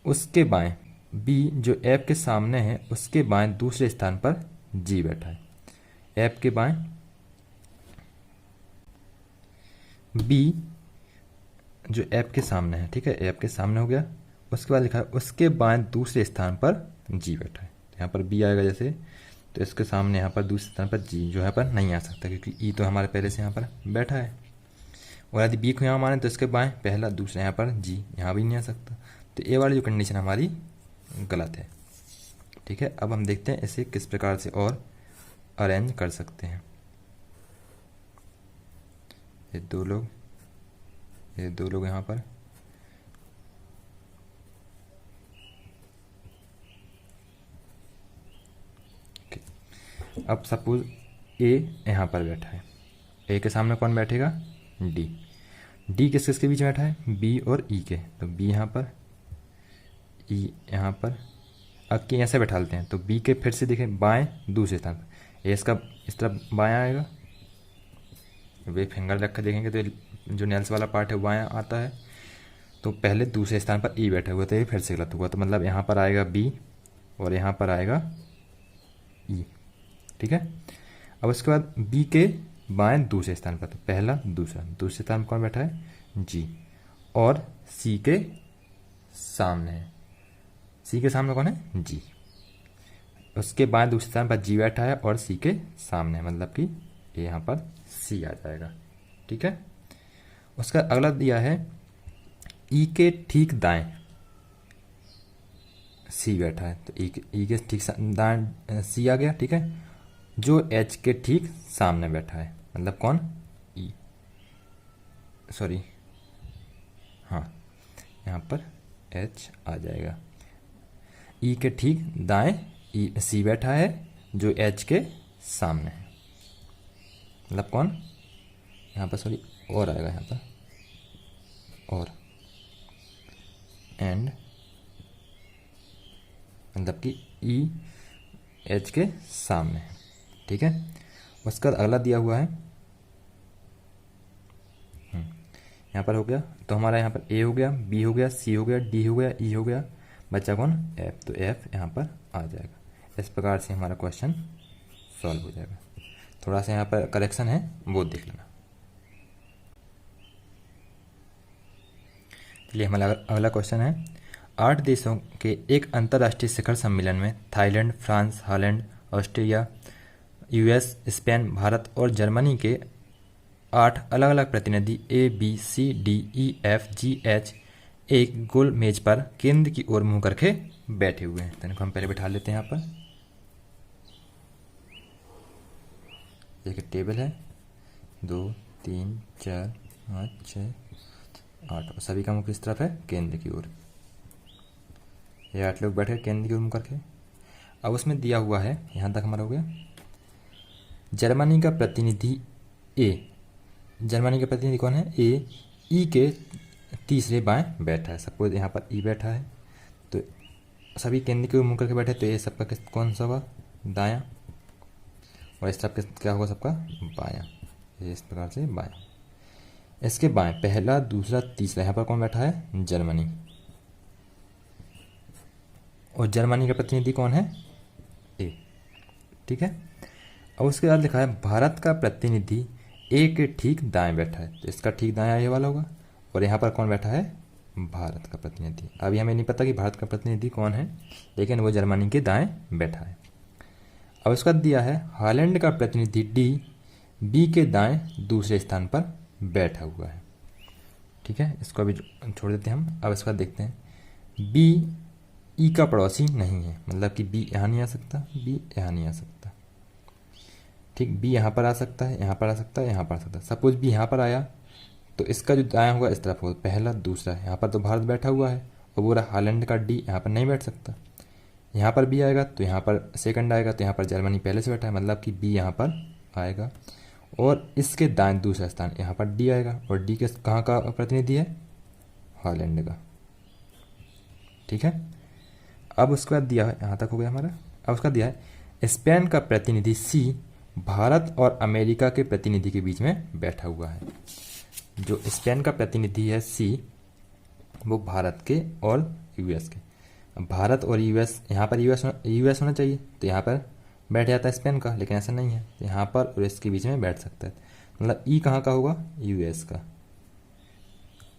उसके बाएं B जो F के सामने है उसके बाएं दूसरे स्थान पर G बैठा है। F के बाएं B जो F के सामने है, ठीक है, F के सामने हो गया। उसके बाद लिखा है उसके बाएं दूसरे स्थान पर G बैठा है। यहाँ पर B आएगा जैसे, तो इसके सामने यहाँ पर दूसरे स्थान पर G जो यहाँ पर नहीं आ सकता, क्योंकि E तो हमारे पहले से यहाँ पर बैठा है। और यदि B को यहाँ माने तो इसके बाएं पहला दूसरा यहाँ पर G यहाँ भी नहीं आ सकता। तो ये वाली जो कंडीशन हमारी गलत है। ठीक है, अब हम देखते हैं इसे किस प्रकार से और अरेंज कर सकते हैं। ये 2 लोग, ये 2 लोग यहाँ पर, अब सपोज A यहाँ पर बैठा है, A के सामने कौन बैठेगा? D। D किस किसके बीच में बैठा है? B और E के, तो B यहाँ पर, E यहाँ पर। अब के ऐसे बैठा लेते हैं, तो B के फिर से देखें बाएं दूसरे स्थान पर, A इसका इस तरफ बायां आएगा। वे फिंगर रख कर देखेंगे तो जो नेल्स वाला पार्ट है वो बायां आता है। तो पहले दूसरे स्थान पर E बैठा हुआ, तो ये फिर से गलत हुआ। तो मतलब यहाँ पर आएगा B और यहाँ पर आएगा E। ठीक है, अब उसके बाद B के बाएं दूसरे स्थान पर, तो पहला दूसरा, दूसरे स्थान पर कौन बैठा है? G, और C के सामने है, C के सामने कौन है? G। उसके बाएं दूसरे स्थान पर G बैठा है और C के सामने है, मतलब कि यहाँ पर C आ जाएगा। ठीक है, उसका अगला दिया है E के ठीक दाएं C बैठा है, तो E के ठीक दाएं C आ गया। ठीक है, जो H के ठीक सामने बैठा है, मतलब कौन? E, सॉरी, हाँ, यहाँ पर एच आ जाएगा। ई के ठीक दाएं ई सी बैठा है जो एच के सामने है, मतलब कौन, यहाँ पर सॉरी और आएगा यहाँ पर, और एंड मतलब कि ई एच के सामने है। ठीक है, उसका अगला दिया हुआ है यहाँ पर हो गया, तो हमारा यहाँ पर ए हो गया, बी हो गया, सी हो गया, डी हो गया, ई हो गया, बच्चा कौन, एफ, तो एफ यहाँ पर आ जाएगा। इस प्रकार से हमारा क्वेश्चन सॉल्व हो जाएगा। थोड़ा सा यहाँ पर करेक्शन है वो देख लेना। चलिए हमारा अगला क्वेश्चन है, 8 देशों के एक अंतर्राष्ट्रीय शिखर सम्मेलन में Thailand, France, Holland, Austria, US, Spain, Bharat और जर्मनी के 8 अलग अलग प्रतिनिधि A B C D E F G H एक गोल मेज पर केंद्र की ओर मुंह करके बैठे हुए हैं। तो इनको हम पहले बिठा लेते हैं यहाँ पर। एक टेबल है, 2 3 4 5 6 8 और सभी का मुंह किस तरफ है, केंद्र की ओर। ये 8 लोग बैठे केंद्र की ओर मुंह करके। अब उसमें दिया हुआ है, यहाँ तक हमारा हो गया, जर्मनी का प्रतिनिधि ए, जर्मनी का प्रतिनिधि कौन है, ए, ई के तीसरे बाएं बैठा है। सपोज यहाँ पर ई बैठा है तो सभी केंद्र के मुंह करके बैठे, तो ये सबका किस कौन सा होगा, दायां, और इस तरफ क्या होगा सबका, बायां। ये इस प्रकार से बायां। इसके बाएं पहला, दूसरा, तीसरा, यहाँ पर कौन बैठा है, जर्मनी, और जर्मनी का प्रतिनिधि कौन है, ए। ठीक है, अब उसके बाद लिखा है भारत का प्रतिनिधि ए के ठीक दाएं बैठा है, तो इसका ठीक दाएं ये वाला होगा, और यहाँ पर कौन बैठा है, भारत का प्रतिनिधि। अभी हमें नहीं पता कि भारत का प्रतिनिधि कौन है, लेकिन वो जर्मनी के दाएं बैठा है। अब उसका दिया है हॉलैंड का प्रतिनिधि डी बी के दाएं दूसरे स्थान पर बैठा हुआ है। ठीक है, इसको अभी छोड़ देते हैं हम। अब इसका देखते हैं, बी ई का पड़ोसी नहीं है, मतलब कि बी यहाँ नहीं आ सकता, बी यहाँ नहीं आ सकता। ठीक, बी यहाँ पर आ सकता है, यहाँ पर आ सकता है, यहाँ पर आ सकता है। सपोज बी यहाँ पर आया तो इसका जो दायां होगा इस तरफ होगा, पहला, दूसरा। यहाँ पर तो भारत बैठा हुआ है और पूरा हॉलैंड का डी यहाँ पर नहीं बैठ सकता। यहाँ पर बी आएगा तो यहाँ पर सेकंड आएगा, तो यहाँ पर जर्मनी पहले से बैठा है, मतलब कि बी यहाँ पर आएगा, और इसके दाएं दूसरा स्थान यहाँ पर डी आएगा, और डी के कहाँ का प्रतिनिधि है, हॉलैंड का। ठीक है, अब उसके बाद दिया है, यहाँ तक हो गया हमारा। अब उसका दिया है स्पेन का प्रतिनिधि सी भारत और अमेरिका के प्रतिनिधि के बीच में बैठा हुआ है। जो स्पेन का प्रतिनिधि है सी, वो भारत के और यूएस के। भारत और यूएस, यहाँ पर यूएस होना चाहिए, तो यहाँ पर बैठ जाता है स्पेन का, लेकिन ऐसा नहीं है, तो यहाँ पर और इसके बीच में बैठ सकता है, मतलब ई कहाँ का होगा, यूएस का।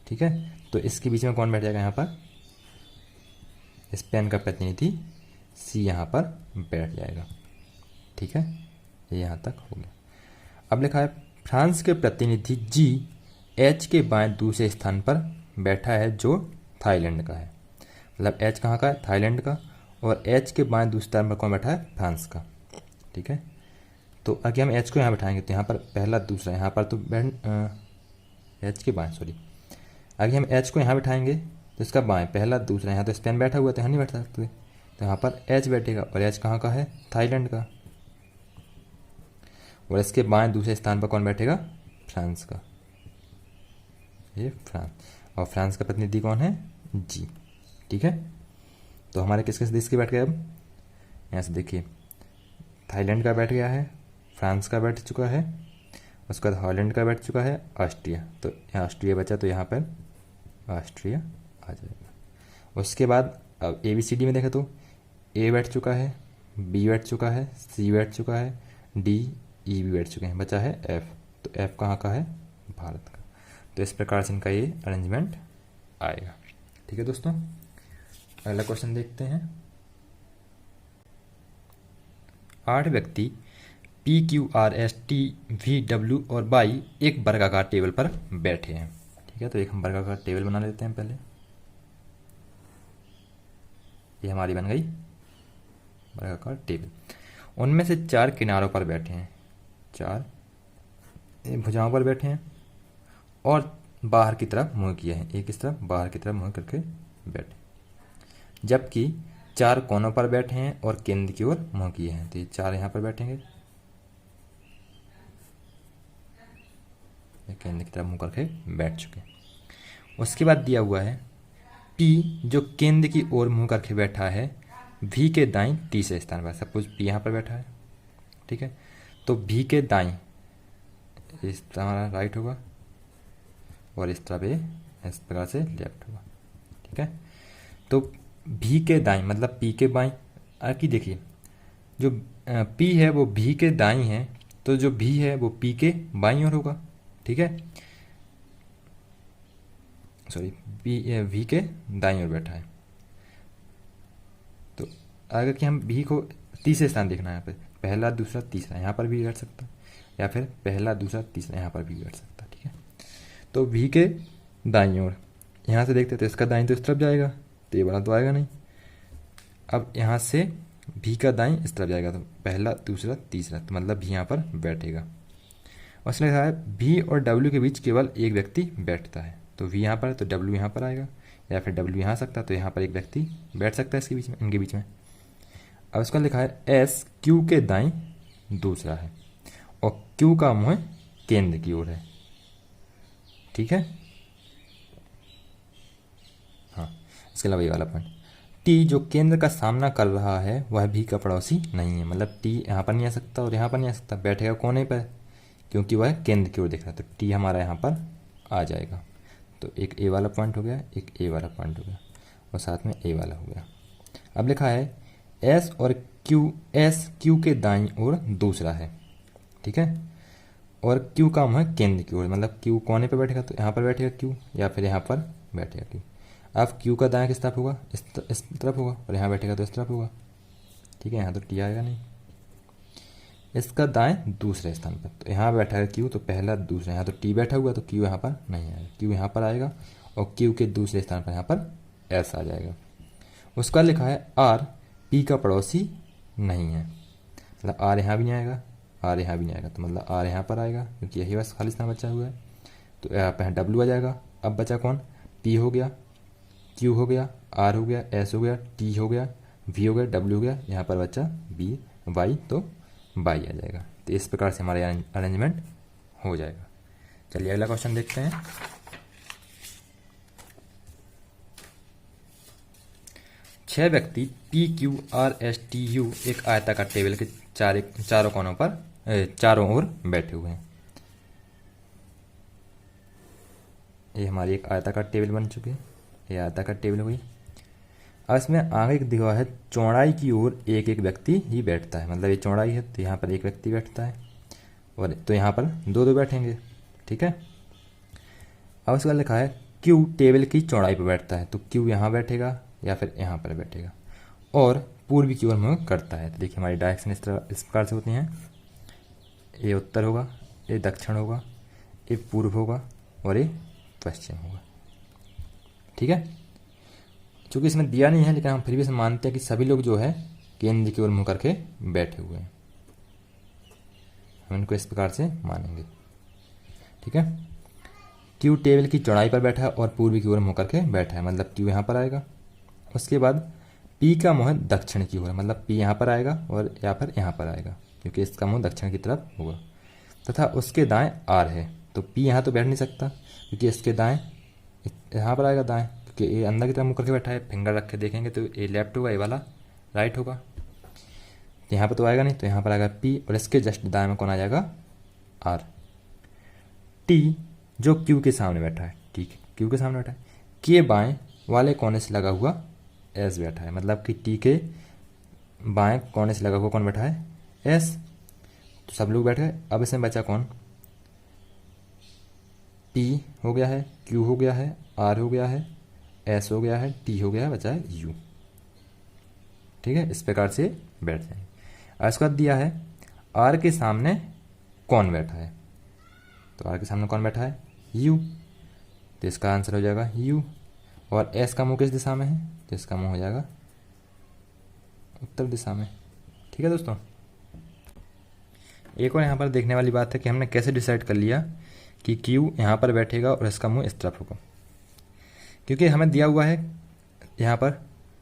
ठीक है, तो इसके बीच में कौन बैठ जाएगा, यहाँ पर स्पेन का प्रतिनिधि सी यहाँ पर बैठ जाएगा। ठीक है, ये यहाँ तक हो गया। अब लिखा है फ्रांस के प्रतिनिधि जी एच के बाएं दूसरे स्थान पर बैठा है जो थाईलैंड का है, मतलब एच कहाँ का है, थाईलैंड का, और एच के बाएं दूसरे स्थान पर कौन बैठा है, फ्रांस का। ठीक है, तो आगे हम एच को यहाँ बैठाएंगे, तो यहाँ पर पहला, दूसरा, यहाँ पर तो एच के बाएं, सॉरी, आगे हम एच को यहाँ बैठाएंगे तो इसका बाएं पहला, दूसरा, यहाँ तो स्पेन बैठा हुआ, तो यहाँ नहीं बैठ सकते, तो यहाँ पर एच बैठेगा, और एच कहाँ का है, थाईलैंड का, और इसके बाएं दूसरे स्थान पर कौन बैठेगा, फ्रांस का, ये फ्रांस, और फ्रांस का प्रतिनिधि कौन है, जी। ठीक है, तो हमारे किस किस देश के बैठ गए, अब यहाँ से देखिए, थाईलैंड का बैठ गया है, फ्रांस का बैठ चुका है, उसके बाद हॉलैंड का बैठ चुका है, ऑस्ट्रिया, तो यहाँ ऑस्ट्रिया बचा, तो यहाँ पर ऑस्ट्रिया आ जाएगा। उसके बाद अब ए बी सी डी में देखें तो ए बैठ चुका है, बी बैठ चुका है, सी बैठ चुका है, डी ई भी बैठ चुके हैं, बचा है एफ, तो एफ कहाँ का है, भारत का। तो इस प्रकार से इनका ये अरेंजमेंट आएगा। ठीक है दोस्तों, अगला क्वेश्चन देखते हैं। 8 व्यक्ति P Q R S T V W और वाई एक वर्गाकार टेबल पर बैठे हैं। ठीक है, तो एक हम वर्गाकार टेबल बना लेते हैं पहले। ये हमारी बन गई वर्गाकार टेबल। उनमें से 4 किनारों पर बैठे हैं, 4 भुजाओं पर बैठे हैं, और बाहर की तरफ मुंह किए हैं, एक इस तरफ बाहर की तरफ मुंह करके बैठे। जबकि 4 कोनों पर बैठे हैं और केंद्र की ओर मुंह किए हैं। तो ये 4 यहाँ पर बैठेंगे, ये केंद्र की तरफ मुंह करके बैठ चुके। उसके बाद दिया हुआ है P जो केंद्र की ओर मुंह करके बैठा है V के दाईं तीसरे स्थान पर। सपोज P यहाँ पर बैठा है, ठीक है, तो V के दाईं इस तरह हमारा राइट होगा और इस तरह पे इस प्रकार से लेफ्ट होगा, ठीक है। तो V के दाईं मतलब P के बाईं। आपकी देखिए जो P है वो V के दाईं है, तो जो V है वो P के बाईं ओर होगा, ठीक है, सॉरी V के दाईं ओर बैठा है। तो अगर कि हम V को तीसरे स्थान देखना है, यहाँ पे पहला दूसरा तीसरा यहाँ पर भी बैठ सकता, या फिर पहला दूसरा तीसरा यहाँ पर भी बैठ सकता, ठीक है। तो V के दाईं ओर यहाँ से देखते तो इसका दाईं तो इस तरफ जाएगा, तो ये वाला तो आएगा नहीं। अब यहाँ से V का दाईं इस तरफ जाएगा, तो पहला दूसरा तीसरा, तो मतलब V यहाँ पर बैठेगा। और इसने कहा है V और W के बीच केवल एक व्यक्ति बैठता है, तो V यहाँ पर है तो W यहाँ पर आएगा, या फिर W यहाँ आ सकता है, तो यहाँ पर एक व्यक्ति बैठ सकता है इसके बीच में, इनके बीच में। अब इसका लिखा है S Q के दाईं दूसरा है और Q का मुंह केंद्र की ओर है, ठीक है। हाँ, इसके अलावा ये वाला पॉइंट T जो केंद्र का सामना कर रहा है वह भी का पड़ोसी नहीं है, मतलब T यहाँ पर नहीं आ सकता और यहाँ पर नहीं आ सकता, बैठेगा कोने पर क्योंकि वह केंद्र की ओर देख रहा है, तो T हमारा यहाँ पर आ जाएगा। तो एक A वाला पॉइंट हो गया, एक A वाला पॉइंट हो गया और साथ में A वाला हो गया। अब लिखा है S और S Q के दाईं ओर दूसरा है, ठीक है, और Q का मुंह केंद्र की ओर, मतलब Q कोने पर बैठेगा तो यहाँ पर बैठेगा Q, या फिर यहाँ पर बैठेगा Q। अब Q का दायां किस तरफ होगा, इस तरफ होगा, और यहाँ बैठेगा तो इस तरफ होगा, ठीक है, यहाँ तो T आएगा नहीं। इसका दाएं दूसरे स्थान पर, तो यहाँ बैठा है Q, तो पहला दूसरा, यहाँ तो T बैठा हुआ तो Q यहाँ पर नहीं आएगा, Q यहाँ पर आएगा और Q के दूसरे स्थान पर यहाँ पर S आ जाएगा। उसका लिखा है R P का पड़ोसी नहीं है, मतलब R यहाँ भी नहीं आएगा, R यहाँ भी नहीं आएगा, तो मतलब R यहाँ पर आएगा क्योंकि यही बस खाली स्थान बचा हुआ है। तो यहाँ पर W आ जाएगा। अब बचा कौन, P हो गया, Q हो गया, R हो गया, S हो गया, T हो गया, V हो गया, W हो गया, यहाँ पर बचा B Y, तो बाई आ जाएगा। तो इस प्रकार से हमारा अरेंजमेंट हो जाएगा। चलिए अगला क्वेश्चन देखते हैं। छह व्यक्ति P Q R S T U एक आयताकार टेबल के चारों कोनों पर चारों ओर बैठे हुए हैं। ये हमारी एक आयताकार टेबल बन चुकी है, ये आयताकार टेबल हुई। अब इसमें आगे दिखा है चौड़ाई की ओर एक एक व्यक्ति ही बैठता है, मतलब ये चौड़ाई है तो यहाँ पर एक व्यक्ति बैठता है, और तो यहाँ पर दो दो बैठेंगे, ठीक है। अब उसका लिखा है Q टेबल की चौड़ाई पर बैठता है, तो Q यहाँ बैठेगा या फिर यहाँ पर बैठेगा, और पूर्वी की ओर मुँह करता है। तो देखिए हमारी डायरेक्शन इस प्रकार से होती हैं, ये उत्तर होगा, ये दक्षिण होगा, ये पूर्व होगा और ये पश्चिम होगा, ठीक है। चूँकि इसमें दिया नहीं है लेकिन हम फिर भी इसे मानते हैं कि सभी लोग जो है केंद्र की ओर मुँह करके बैठे हुए हैं, हम इनको इस प्रकार से मानेंगे, ठीक है। Q टेबल की चौड़ाई पर बैठा है और पूर्वी की ओर मुँह करके बैठा है, मतलब Q यहाँ पर आएगा। उसके बाद P का मुँह दक्षिण की ओर, मतलब P यहाँ पर आएगा और या फिर यहाँ पर आएगा क्योंकि इसका मुँह दक्षिण की तरफ होगा, तथा उसके दाएं R है, तो P यहाँ तो बैठ नहीं सकता क्योंकि इसके दाएं यहाँ पर आएगा दाएं, क्योंकि ये अंदर की तरफ मुँह करके बैठा है। फिंगर रख के देखेंगे तो ये लेफ्ट होगा, ये वाला राइट होगा, यहाँ पर तो आएगा नहीं, तो यहाँ पर आएगा P और इसके जस्ट दाएं में कौन आ जाएगा, R। T जो Q के सामने बैठा है, ठीक है, Q के सामने बैठा है, के बाएं वाले कोने से लगा हुआ S बैठा है, मतलब कि T के बाएं कोने से लगा हुआ कौन बैठा है, S। तो सब लोग बैठ गए। अब इसमें बचा कौन, P हो गया है, Q हो गया है, R हो गया है, S हो गया है, T हो गया है, बचा है U, ठीक है। इस प्रकार से बैठ जाएंगे। और इसके बाद दिया है R के सामने कौन बैठा है, तो R के सामने कौन बैठा है, U, तो इसका आंसर हो जाएगा U। और S का मुंह किस दिशा में है, तो इसका मुंह हो जाएगा उत्तर दिशा में, ठीक है दोस्तों। एक और यहाँ पर देखने वाली बात है कि हमने कैसे डिसाइड कर लिया कि Q यहाँ पर बैठेगा और इसका मुंह इस तरफ होगा, क्योंकि हमें दिया हुआ है यहाँ पर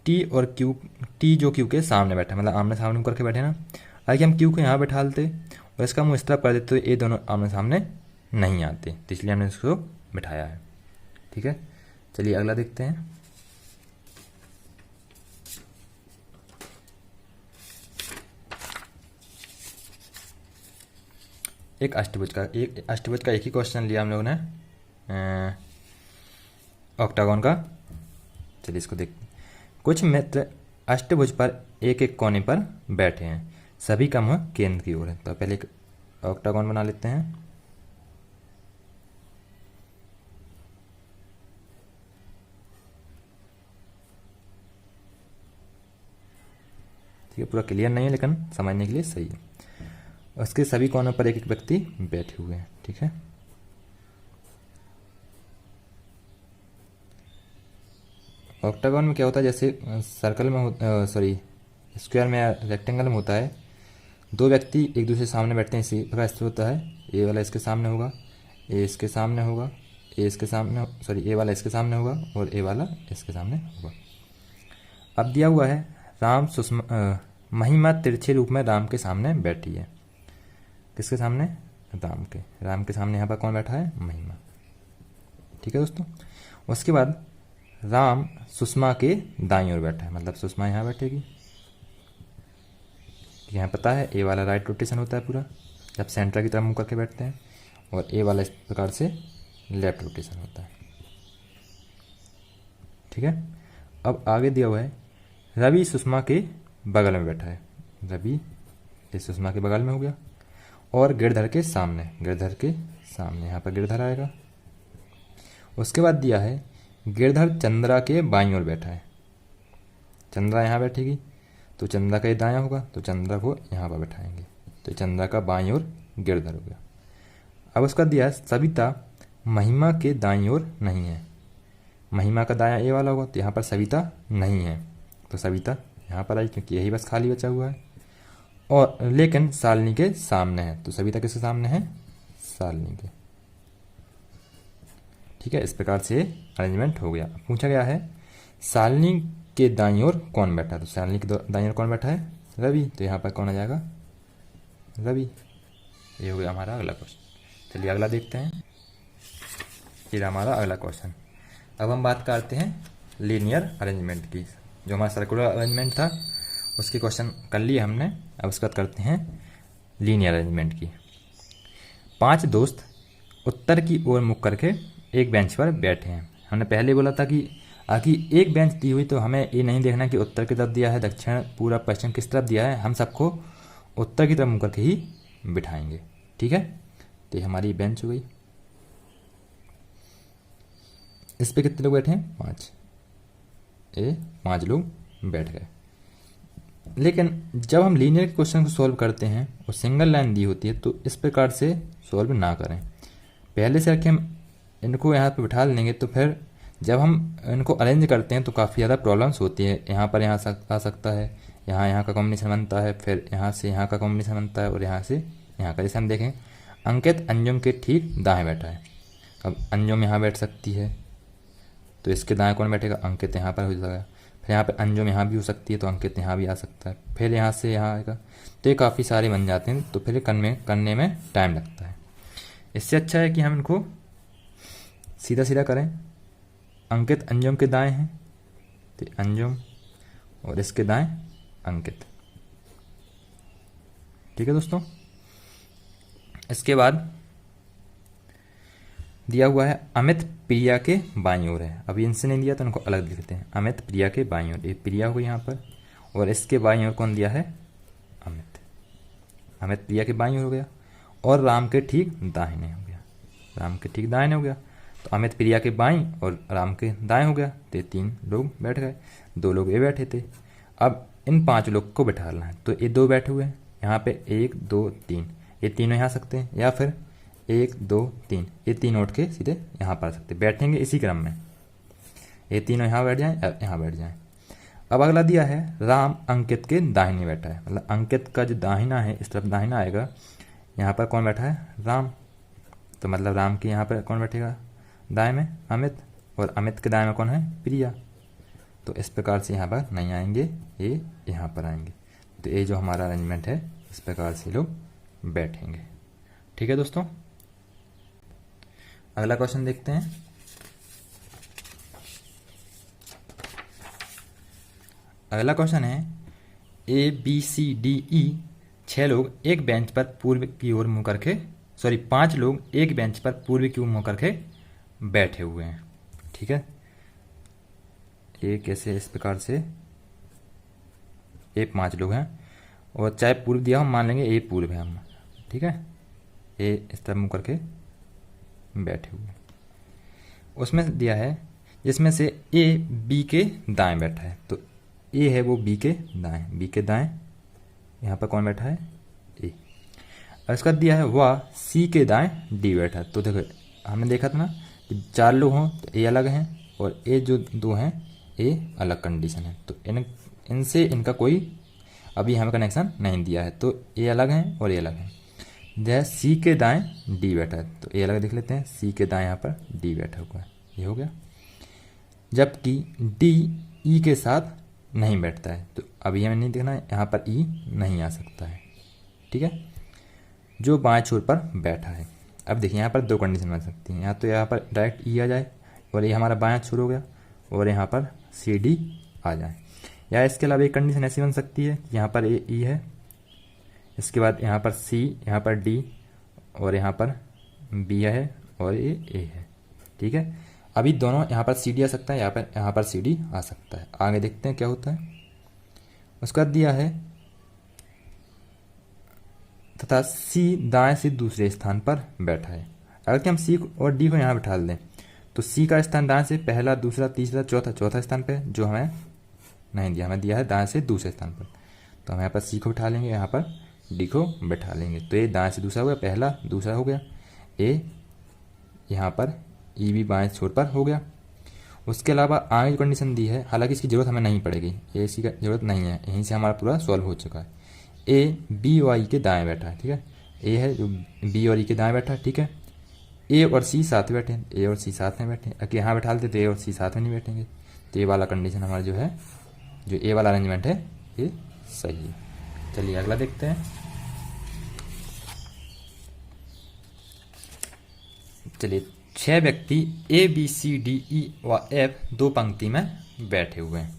टी जो क्यू के सामने बैठा है, मतलब आमने सामने करके बैठे ना। अगर हम क्यू को यहाँ बैठा लेते और इसका मुँह इस तरफ कर देते तो ये दोनों आमने सामने नहीं आते, तो इसलिए हमने इसको बिठाया है। ठीक है, चलिए अगला देखते हैं। एक अष्टभुज का एक ही क्वेश्चन लिया हम लोगों ने ऑक्टागोन का। चलिए इसको देखते हैं। कुछ मित्र अष्टभुज पर एक एक कोने पर बैठे हैं, सभी का मुंह केंद्र की ओर है। तो पहले एक ऑक्टागोन बना लेते हैं। ठीक है, पूरा क्लियर नहीं है लेकिन समझने के लिए सही है। उसके सभी कोनों पर एक एक व्यक्ति बैठे हुए हैं। ठीक है, ऑक्टागोन में क्या होता है, जैसे सर्कल में सॉरी स्क्वायर में रेक्टेंगल में होता है, दो व्यक्ति एक दूसरे के सामने बैठते हैं, इसी प्रकार से होता है। ए वाला इसके सामने होगा, ए इसके सामने होगा, ए इसके सामने सॉरी ए वाला इसके सामने होगा और ए वाला इसके सामने होगा। अब दिया हुआ है राम महिमा तिरछे रूप में राम के सामने बैठी है। किसके सामने? राम के सामने यहाँ पर कौन बैठा है? महिमा। ठीक है दोस्तों, उसके बाद राम सुषमा के दाईं ओर बैठा है, मतलब सुषमा यहाँ बैठेगी। यहाँ पता है ए वाला राइट रोटेशन होता है पूरा, जब सेंटर की तरफ मुंह करके बैठते हैं, और ए वाला इस प्रकार से लेफ्ट रोटेशन होता है। ठीक है, अब आगे दिया हुआ है रवि सुषमा के बगल में बैठा है। रवि इस सुषमा के बगल में हो गया, और गिरधर के सामने यहाँ पर गिरधर आएगा। उसके बाद दिया है गिरधर चंद्रा के बाईं ओर बैठा है। चंद्रा यहाँ बैठेगी तो चंद्रा का ये दायां होगा, तो चंद्रा को यहाँ पर बैठाएंगे, तो चंद्रा का बाईं ओर गिरधर हो गया। अब उसका दिया है सविता महिमा के दाईं ओर नहीं है। महिमा का दायां ए वाला होगा, तो यहाँ पर सविता नहीं है, तो सविता यहाँ पर आई क्योंकि यही बस खाली बचा हुआ है। और लेकिन शालिनी के सामने है, तो सविता किसके सामने है? शालिनी के। ठीक है, इस प्रकार से अरेंजमेंट हो गया। पूछा गया है शालिनी के दाईं ओर कौन बैठा है, तो शालिनी के दाईं ओर कौन बैठा है? रवि, तो यहाँ पर कौन आ जाएगा? रवि। ये हो गया हमारा अगला क्वेश्चन। चलिए अगला देखते हैं। फिर हमारा अगला क्वेश्चन, अब हम बात करते हैं लीनियर अरेंजमेंट की। जो हमारा सर्कुलर अरेंजमेंट था उसके क्वेश्चन कर लिए हमने, अब उसके बाद करते हैं लीनियर अरेंजमेंट की। 5 दोस्त उत्तर की ओर मुख करके एक बेंच पर बैठे हैं। हमने पहले बोला था कि एक बेंच दी हुई, तो हमें ये नहीं देखना कि उत्तर की तरफ दिया है, दक्षिण, पूरा पश्चिम किस तरफ दिया है, हम सबको उत्तर की तरफ मुख करके ही बिठाएंगे। ठीक है, तो ये हमारी बेंच हो गई। इस पे कितने लोग बैठे हैं? 5। 5 लोग बैठ गए। लेकिन जब हम लीनियर के क्वेश्चन को सॉल्व करते हैं और सिंगल लाइन दी होती है, तो इस प्रकार से सॉल्व ना करें। पहले से रखें हम इनको यहाँ पे बिठा लेंगे, तो फिर जब हम इनको अरेंज करते हैं तो काफ़ी ज़्यादा प्रॉब्लम्स होती है। यहाँ पर यहाँ आ सकता है, यहाँ का कॉम्बिनेशन बनता है, फिर यहाँ से यहाँ का कॉम्बिनेशन बनता है, और यहाँ से यहाँ का। जैसे हम देखें अंकित अंजुम के ठीक दाएँ बैठा है। अब अंजुम यहाँ बैठ सकती है, तो इसके दाएँ कौन बैठेगा? अंकित यहाँ पर हो जाएगा। फिर यहाँ पे अंजुम यहाँ भी हो सकती है, तो अंकित यहाँ भी आ सकता है। फिर यहाँ से यहाँ आएगा, तो ये काफ़ी सारे बन जाते हैं, तो फिर करने में टाइम लगता है। इससे अच्छा है कि हम इनको सीधा सीधा करें। अंकित अंजुम के दाएं हैं, तो अंजुम, और इसके दाएं अंकित। ठीक है दोस्तों, इसके बाद दिया हुआ है अमित प्रिया के बाईं ओर है। अभी इनसे नहीं दिया तो इनको अलग लिखते हैं। अमित प्रिया के बाईं ओर, ये प्रिया हो गई यहाँ पर, और इसके बाईं ओर कौन दिया है? अमित। अमित प्रिया के बाईं ओर हो गया, और राम के ठीक दाहिने हो गया। राम के ठीक दाहिने हो गया, तो अमित प्रिया के बाईं और राम के दाएं हो गया, तो 3 लोग बैठ गए। 2 लोग ये बैठे थे। अब इन 5 लोग को बैठाना है, तो ये 2 बैठे हुए हैं यहाँ पे, 1 2 3, ये तीनों यहाँ सकते हैं, या फिर 1 2 3, ये 3 उठ के सीधे यहाँ पर आ सकते, बैठेंगे इसी क्रम में। ये तीनों यहाँ बैठ जाएं, यहाँ बैठ जाएं। अब अगला दिया है राम अंकित के दाहिने बैठा है, मतलब अंकित का जो दाहिना है इस तरफ दाहिना आएगा। यहाँ पर कौन बैठा है? राम, तो मतलब राम के यहाँ पर कौन बैठेगा? दाएं में अमित, और अमित के दाएं में कौन है? प्रिया। तो इस प्रकार से यहाँ पर नहीं आएंगे, ये यहाँ पर आएंगे। तो ये जो हमारा अरेंजमेंट है, इस प्रकार से लोग बैठेंगे। ठीक है दोस्तों, अगला क्वेश्चन देखते हैं। अगला क्वेश्चन है ABCDE 6 लोग एक बेंच पर पूर्व की ओर मुंह करके, 5 लोग एक बेंच पर पूर्व की ओर मुंह करके बैठे हुए हैं। ठीक है, ये कैसे, इस प्रकार से ये 5 लोग हैं और चाहे पूर्व दिया हम मान लेंगे ये पूर्व है हम। ठीक है, ये इस तरह मुंह करके बैठे हुए। उसमें दिया है जिसमें से A B के दाएं बैठा है, तो A है वो B के दाएं, B के दाएं यहाँ पर कौन बैठा है, A। और इसका दिया है वह C के दाएं D बैठा है। तो देखो हमने देखा था ना कि 4 लोग हों तो A अलग हैं और A जो 2 हैं A अलग कंडीशन है। तो इनसे इनका कोई अभी हमें कनेक्शन नहीं दिया है, तो A अलग हैं और A अलग हैं। जैसे सी के दाएं डी बैठा है, तो ए अलग देख लेते हैं, सी के दाएं यहाँ पर डी बैठा हुआ है, ये हो गया। जबकि डी ई के साथ नहीं बैठता है, तो अभी हमें नहीं देखना है, यहाँ पर ई नहीं आ सकता है। ठीक है, जो बाएं छोर पर बैठा है। अब देखिए यहाँ पर 2 कंडीशन बन सकती हैं, या तो यहाँ पर डायरेक्ट ई आ जाए और ये हमारा बायां छोर हो गया, और यहाँ पर सी डी आ जाए, या इसके अलावा एक कंडीशन ऐसी बन सकती है कि यहाँ पर ए ई है, इसके बाद यहाँ पर C, यहाँ पर D और यहाँ पर B है और ये A है। ठीक है, अभी दोनों यहाँ पर CD आ सकता है, यहाँ पर CD आ सकता है। आगे देखते हैं क्या होता है। उसका दिया है तथा C दाएं से दूसरे स्थान पर बैठा है। अगर कि हम C और D को यहाँ बैठा दें तो C का स्थान दाएं से पहला, दूसरा, तीसरा, चौथा स्थान पे, जो हमें नहीं दिया, हमें दिया है दाएं से दूसरे स्थान पर। तो हम यहाँ पर C को बैठा लेंगे, यहाँ पर डी को बैठा लेंगे, तो ये दाएं से दूसरा हो गया, पहला दूसरा हो गया, ए यहाँ पर ई भी बाएं छोर पर हो गया। उसके अलावा आगे जो कंडीशन दी है, हालांकि इसकी ज़रूरत हमें नहीं पड़ेगी, ए सी का ज़रूरत नहीं है, यहीं से हमारा पूरा सॉल्व हो चुका है। ए बी और ई के दाएं बैठा है। ठीक है, ए है जो बी और ई के दाएं बैठा है। ठीक है, ए और सी साथ में बैठे हैं, ए और सी साथ में बैठे हैं, अगर यहाँ बैठा लेते तो ए और सी साथ में नहीं बैठेंगे, तो ये वाला कंडीशन हमारा जो है, जो ए वाला अरेंजमेंट है, ये सही है। चलिए अगला देखते हैं। चलिए 6 व्यक्ति A B C D E व F 2 पंक्ति में बैठे हुए हैं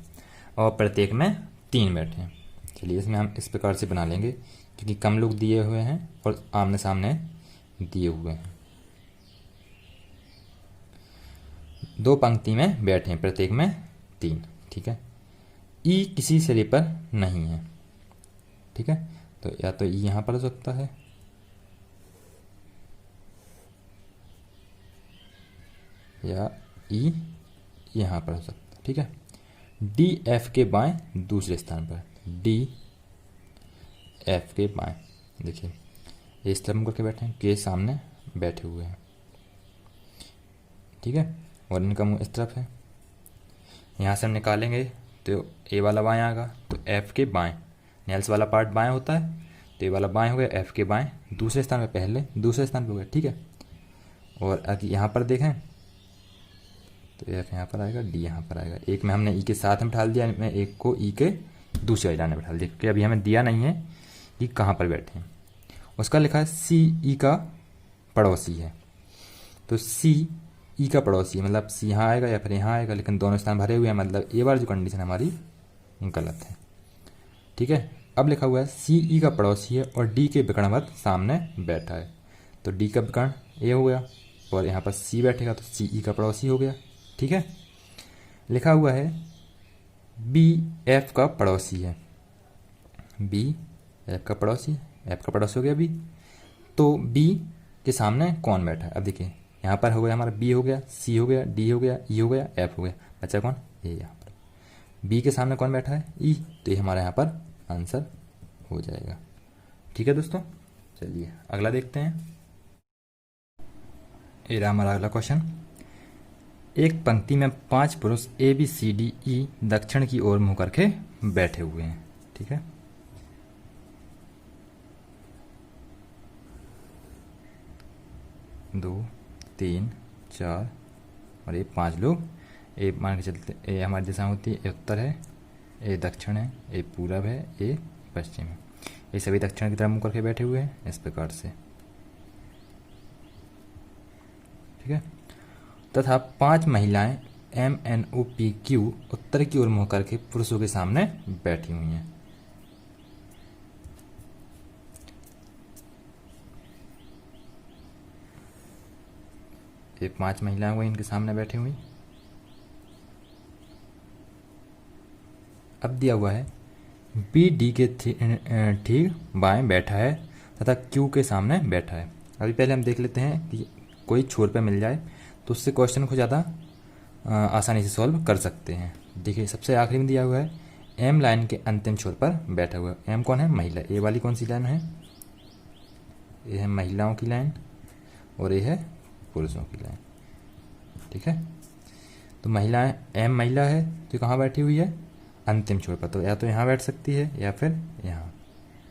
और प्रत्येक में 3 बैठे हैं। चलिए इसमें हम इस प्रकार से बना लेंगे, क्योंकि कम लोग दिए हुए हैं और आमने सामने दिए हुए हैं। 2 पंक्ति में बैठे हैं, प्रत्येक में 3। ठीक है, E किसी सिरे पर नहीं है। ठीक है, तो या तो E यहाँ पर हो सकता है, या ई यहाँ पर हो सकता है। ठीक है, डी एफ के बाएं दूसरे स्थान पर, डी एफ के बाएं, देखिए ये इस तरह मुंह करके बैठे हैं, के सामने बैठे हुए हैं। ठीक है, और इनका मुंह इस तरफ है। यहाँ से हम निकालेंगे तो ए वाला बाएं आएगा, तो एफ के बाएं, नेल्स वाला पार्ट बाएं होता है, तो ये वाला बाएं हो गया, एफ के बाएं दूसरे स्थान पर, पहले दूसरे स्थान पर हो गया। ठीक है, और अगर यहाँ पर देखें तो एफ यहाँ पर आएगा, डी यहाँ पर आएगा। एक में हमने ई के साथ में बिठा दिया, मैं एक को ई के दूसरे जाने बिठा दिया, क्योंकि अभी हमें दिया नहीं है कि कहाँ पर बैठे हैं। उसका लिखा है सी ई का पड़ोसी है, तो सी ई का पड़ोसी है, मतलब सी यहाँ आएगा या फिर यहाँ आएगा, लेकिन दोनों स्थान भरे हुए हैं, मतलब ये बार जो कंडीशन हमारी गलत है। ठीक है, अब लिखा हुआ है सी ई का पड़ोसी है और डी के विकर्णवत सामने बैठा है, तो डी का विकर्ण ए हो गया और यहाँ पर सी बैठेगा, तो सी ई का पड़ोसी हो गया। ठीक है, लिखा हुआ है बी एफ का पड़ोसी है, बी एफ का पड़ोसी, एफ का पड़ोसी हो गया बी, तो बी के सामने कौन बैठा है। अब देखिए यहाँ पर हो गया हमारा बी हो गया, सी हो गया, डी हो गया, ई हो गया, एफ हो गया, बचा कौन, ए। यहाँ पर बी के सामने कौन बैठा है, ई, तो ये हमारा यहाँ पर आंसर हो जाएगा। ठीक है दोस्तों, चलिए अगला देखते हैं। ये रहा हमारा अगला क्वेश्चन। एक पंक्ति में 5 पुरुष ए बी सी डी ई दक्षिण की ओर मुंह करके बैठे हुए हैं। ठीक है, दो, तीन, चार और ये 5 लोग ए मान के चलते, ए हमारी दिशा होती है, ए उत्तर है, ए दक्षिण है, ए पूरब है, ए पश्चिम है। ये सभी दक्षिण की तरफ मुंह करके बैठे हुए हैं इस प्रकार से, ठीक है। तथा 5 महिलाएं MNOPQ उत्तर की ओर मुंह करके पुरुषों के सामने बैठी हुई हैं। ये 5 महिलाएं हुई इनके सामने बैठी हुई। अब दिया हुआ है BD के ठीक बाएं बैठा है तथा Q के सामने बैठा है। अभी पहले हम देख लेते हैं कि कोई छोर पे मिल जाए तो उससे क्वेश्चन को ज़्यादा आसानी से सॉल्व कर सकते हैं। देखिए सबसे आखिरी में दिया हुआ है M लाइन के अंतिम छोर पर बैठा हुआ है। M कौन है? महिला। ए वाली कौन सी लाइन है? ये है महिलाओं की लाइन और ये है पुरुषों की लाइन, ठीक है। तो महिलाएं, M महिला है तो कहाँ बैठी हुई है? अंतिम छोर पर। तो या तो यहाँ बैठ सकती है या फिर यहाँ,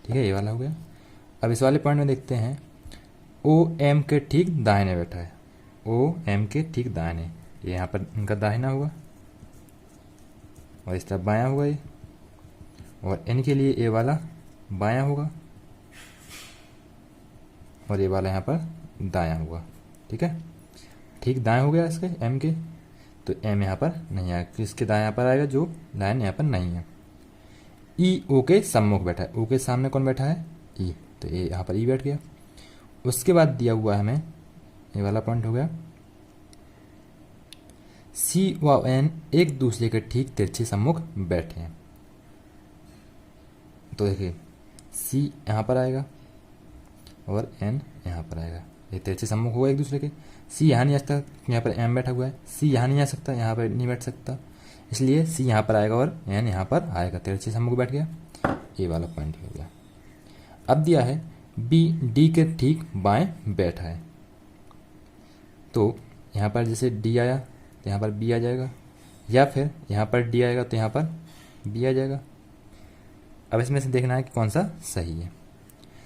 ठीक है। ये वाला हो गया। अब इस वाले पॉइंट में देखते हैं OM के ठीक दाहिने बैठा है, OM के ठीक दाहिने, ये यहाँ पर इनका दाहिना हुआ और इस तरफ बायां हुआ ये, और इनके लिए ये वाला बायां होगा और ये वाला यहाँ पर दायां होगा, ठीक है। ठीक दाएं हो गया इसके M के, तो M यहाँ पर नहीं आएगा, किसके दाएं यहाँ पर आएगा? जो लाइन यहाँ पर नहीं है। O के सम्मुख बैठा है। O के सामने कौन बैठा है? E, तो ये यहाँ पर E बैठ गया। उसके बाद दिया हुआ है हमें ये वाला पॉइंट हो गया C व N एक दूसरे के ठीक तिरछे सम्मुख बैठे हैं। तो देखिए C यहाँ पर आएगा और N यहाँ पर आएगा, ये तिरछे सम्मुख होगा एक दूसरे के। C यहाँ नहीं आ सकता, यहाँ पर M बैठा हुआ है। C यहाँ नहीं आ सकता, यहाँ पर नहीं बैठ सकता, इसलिए C यहाँ पर आएगा और N यहाँ पर आएगा, तिरछे सम्मुख बैठ गया। ये वाला पॉइंट हो गया। अब दिया है B D के ठीक बाएं बैठा है। तो यहाँ पर जैसे D आया तो यहाँ पर B आ जाएगा, या फिर यहाँ पर D आएगा तो यहाँ पर B आ जाएगा। अब इसमें से देखना है कि कौन सा सही है।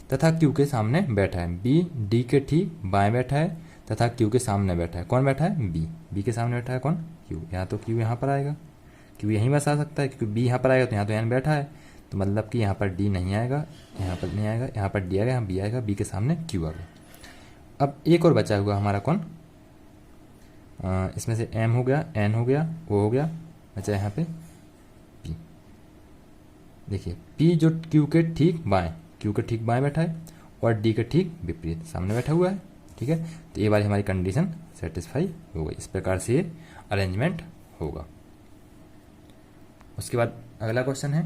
तथा Q के सामने बैठा है। B D के ठीक बाएं बैठा है तथा Q के सामने बैठा है। कौन बैठा है? B। B के सामने बैठा है कौन? Q। यहाँ तो Q यहाँ पर आएगा, Q यहीं बस आ सकता है क्योंकि B यहाँ पर आएगा तो यहाँ तो N बैठा है, तो मतलब कि यहाँ पर D नहीं आएगा, यहाँ पर नहीं आएगा, यहाँ पर D आएगा, यहाँ B आएगा, B के सामने Q आ गया। अब एक और बचा हुआ हमारा कौन? इसमें से M हो गया, N हो गया, O हो गया, बचा यहाँ पे P। देखिए P जो Q के ठीक बाएं, Q के ठीक बाएं बैठा है और D के ठीक विपरीत सामने बैठा हुआ है, ठीक है। तो ये वाली हमारी कंडीशन सेटिस्फाई हो गई। इस प्रकार से ये अरेंजमेंट होगा। उसके बाद अगला क्वेश्चन है,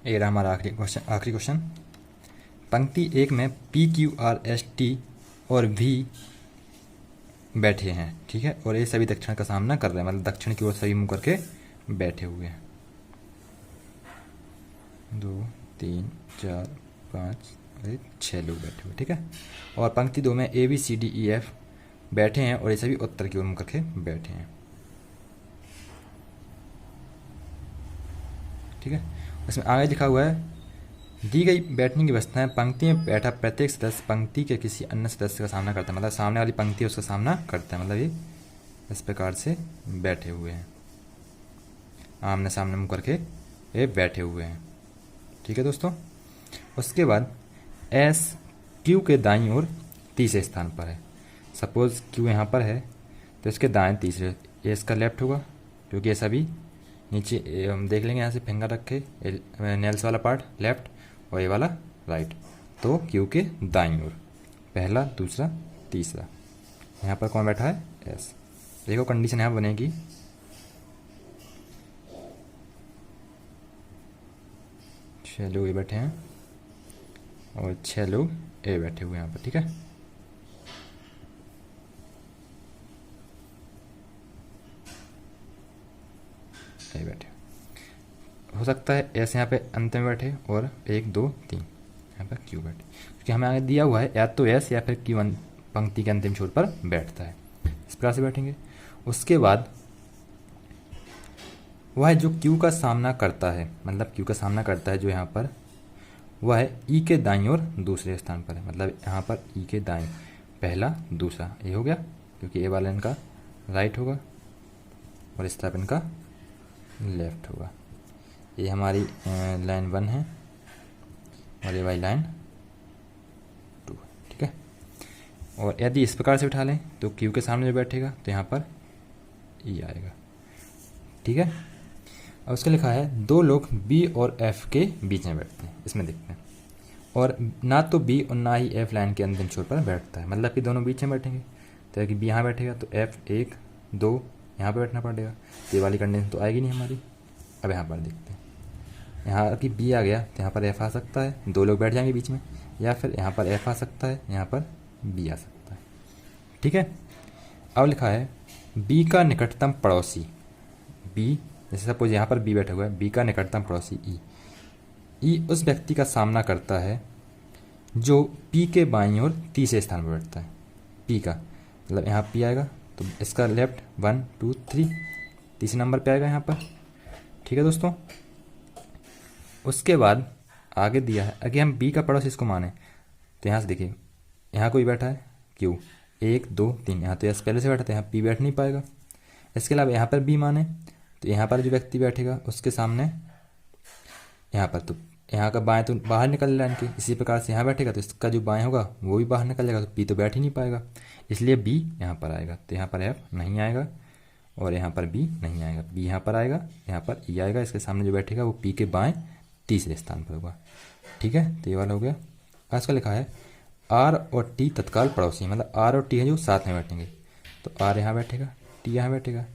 ये रहा हमारा आखिरी क्वेश्चन। पंक्ति 1 में P Q R S T और V बैठे हैं, ठीक है, और ये सभी दक्षिण का सामना कर रहे हैं, मतलब दक्षिण की ओर सभी मुंह करके बैठे हुए हैं। 2 3 4 5 6 लोग बैठे हुए, ठीक है। और पंक्ति 2 में A B C D E F बैठे हैं और ये सभी उत्तर की ओर मुंह करके बैठे हैं, ठीक है। इसमें आगे लिखा हुआ है दी गई बैठने की व्यवस्था है, पंक्ति में बैठा प्रत्येक सदस्य पंक्ति के किसी अन्य सदस्य का सामना करता है, मतलब सामने वाली पंक्ति उसका सामना करता है, मतलब ये इस प्रकार से बैठे हुए हैं, आमने सामने मुंह करके ये बैठे हुए हैं, ठीक है दोस्तों। उसके बाद S Q के दाईं ओर तीसरे स्थान पर है। सपोज Q यहाँ पर है तो इसके दाएं तीसरे, ये इसका लेफ्ट होगा क्योंकि ये सभी नीचे हम देख लेंगे, यहाँ से फिंगर रखे नेल्स वाला पार्ट लेफ्ट और ये वाला राइट। तो Q के दाईं ओर पहला, दूसरा, तीसरा। यहाँ पर कौन बैठा है? S। देखो कंडीशन यहाँ बनेगी, छह लोग ये बैठे हैं और 6 लोग ए बैठे हुए हैं यहाँ पर, ठीक है। ए बैठे हो सकता है ऐसे यहाँ पे अंत में बैठे और 1 2 3 यहाँ पर Q बैठे, क्योंकि हमें आगे दिया हुआ है या तो S या फिर Q पंक्ति के अंतिम छोर पर बैठता है, इस प्रकार से बैठेंगे। उसके बाद वह जो Q का सामना करता है, मतलब Q का सामना करता है जो यहाँ पर, वह है E के दाईं ओर दूसरे स्थान पर है, मतलब यहाँ पर E के दाईं पहला, दूसरा, ये हो गया क्योंकि ए वाला इनका राइट होगा और इस तरफ इनका लेफ्ट होगा। ये हमारी लाइन 1 है और ये वाली लाइन 2, ठीक है। और यदि इस प्रकार से उठा लें तो क्यू के सामने जो बैठेगा तो यहाँ पर ई आएगा, ठीक है। अब उसका लिखा है 2 लोग बी और एफ के बीच में बैठते हैं, इसमें देखते हैं। और ना तो बी और ना ही एफ लाइन के अंतिम छोर पर बैठता है, मतलब कि दोनों बीच में बैठेंगे। तो कि बी यहाँ बैठेगा तो एफ 1 2 यहाँ पर बैठना पड़ेगा, तो ये वाली कंडीशन तो आएगी नहीं हमारी। अब यहाँ पर देखते हैं, यहाँ कि बी आ गया तो यहाँ पर एफ आ सकता है, 2 लोग बैठ जाएंगे बीच में, या फिर यहाँ पर एफ आ सकता है, यहाँ पर बी आ सकता है, ठीक है। अब लिखा है बी का निकटतम पड़ोसी, बी जैसे सपोज यहाँ पर बी बैठा हुआ है, बी का निकटतम पड़ोसी ई उस व्यक्ति का सामना करता है जो पी के बाईं ओर तीसरे स्थान पर बैठता है। पी का मतलब यहाँ पी आएगा तो इसका लेफ्ट 1 2 3 तीसरे नंबर पे आएगा यहाँ पर, ठीक है दोस्तों। उसके बाद आगे दिया है, अगर हम बी का पड़ोसी इसको माने तो यहाँ से देखिए, यहाँ कोई बैठा है क्यू 1 2 3, यहाँ तो एस पहले से बैठा था, यहाँ पी बैठ नहीं पाएगा। इसके अलावा यहाँ पर बी माने तो यहाँ पर जो व्यक्ति बैठेगा उसके सामने यहाँ पर, तो यहाँ का बाएं तो बाहर निकल लाइन के, इसी प्रकार से यहाँ बैठेगा तो इसका जो बाएं होगा वो भी बाहर निकल जाएगा, तो पी तो बैठ ही नहीं पाएगा, इसलिए बी यहाँ पर आएगा। तो यहाँ पर एफ नहीं आएगा और यहाँ पर बी नहीं आएगा, बी यहाँ पर आएगा, यहाँ पर ई आएगा, इसके सामने जो बैठेगा वो पी के बाएं तीसरे स्थान पर होगा, ठीक है। तो ये वाला हो गया। आज का लिखा है आर और टी तत्काल पड़ोसी, मतलब आर और टी है जो साथ में बैठेंगे, तो आर यहाँ बैठेगा, टी यहाँ बैठेगा,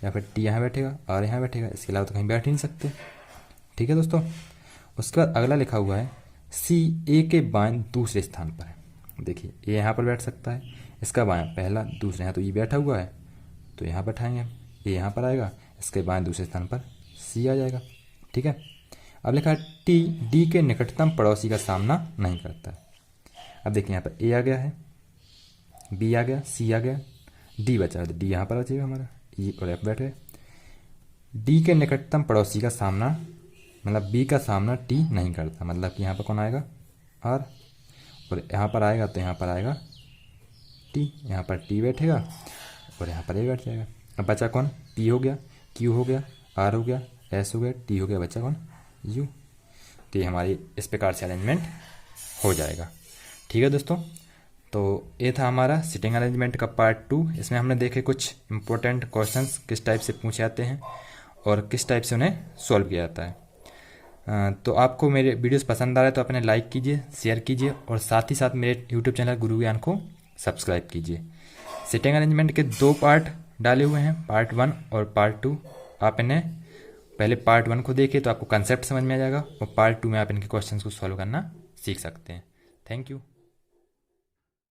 या फिर टी यहाँ बैठेगा, आर यहाँ बैठेगा, इसके अलावा तो कहीं बैठ ही नहीं सकते, ठीक है दोस्तों। उसके बाद अगला लिखा हुआ है सी ए के बाएं दूसरे स्थान पर है। देखिए ए यहाँ पर बैठ सकता है, इसका बाएं पहला दूसरे, यहाँ तो ई बैठा हुआ है तो यहाँ बैठाएंगे, ए यहाँ पर आएगा, इसके बाएं दूसरे स्थान पर सी आ जाएगा, ठीक है। अब लिखा है टी डी के निकटतम पड़ोसी का सामना नहीं करता है। अब देखिए यहाँ पर ए आ गया है, बी आ गया, सी आ गया, डी बचा है, तो डी यहाँ पर बचेगा हमारा, ई और एफ बैठ गए। डी के निकटतम पड़ोसी का सामना, मतलब बी का सामना टी नहीं करता, मतलब कि यहाँ पर कौन आएगा आर, और यहाँ पर आएगा तो यहाँ पर आएगा टी, यहाँ पर टी बैठेगा और यहाँ पर ए बैठ जाएगा। अब बचा कौन, पी हो गया, क्यू हो गया, आर हो गया, एस हो गया, टी हो गया, बचा कौन यू। तो ये हमारी इस प्रकार से अरेंजमेंट हो जाएगा, ठीक है दोस्तों। तो ये था हमारा सिटिंग अरेंजमेंट का पार्ट 2। इसमें हमने देखे कुछ इंपॉर्टेंट क्वेश्चंस किस टाइप से पूछे जाते हैं और किस टाइप से उन्हें सॉल्व किया जाता है। तो आपको मेरे वीडियोस पसंद आ रहे हैं तो अपने लाइक कीजिए, शेयर कीजिए और साथ ही साथ मेरे यूट्यूब चैनल गुरु ज्ञान को सब्सक्राइब कीजिए। सिटिंग अरेंजमेंट के 2 पार्ट डाले हुए हैं, पार्ट 1 और पार्ट 2। आप इन्हें पहले पार्ट 1 को देखिए तो आपको कंसेप्ट समझ में आ जाएगा और पार्ट 2 में आप इनके क्वेश्चंस को सॉल्व करना सीख सकते हैं। Thank you.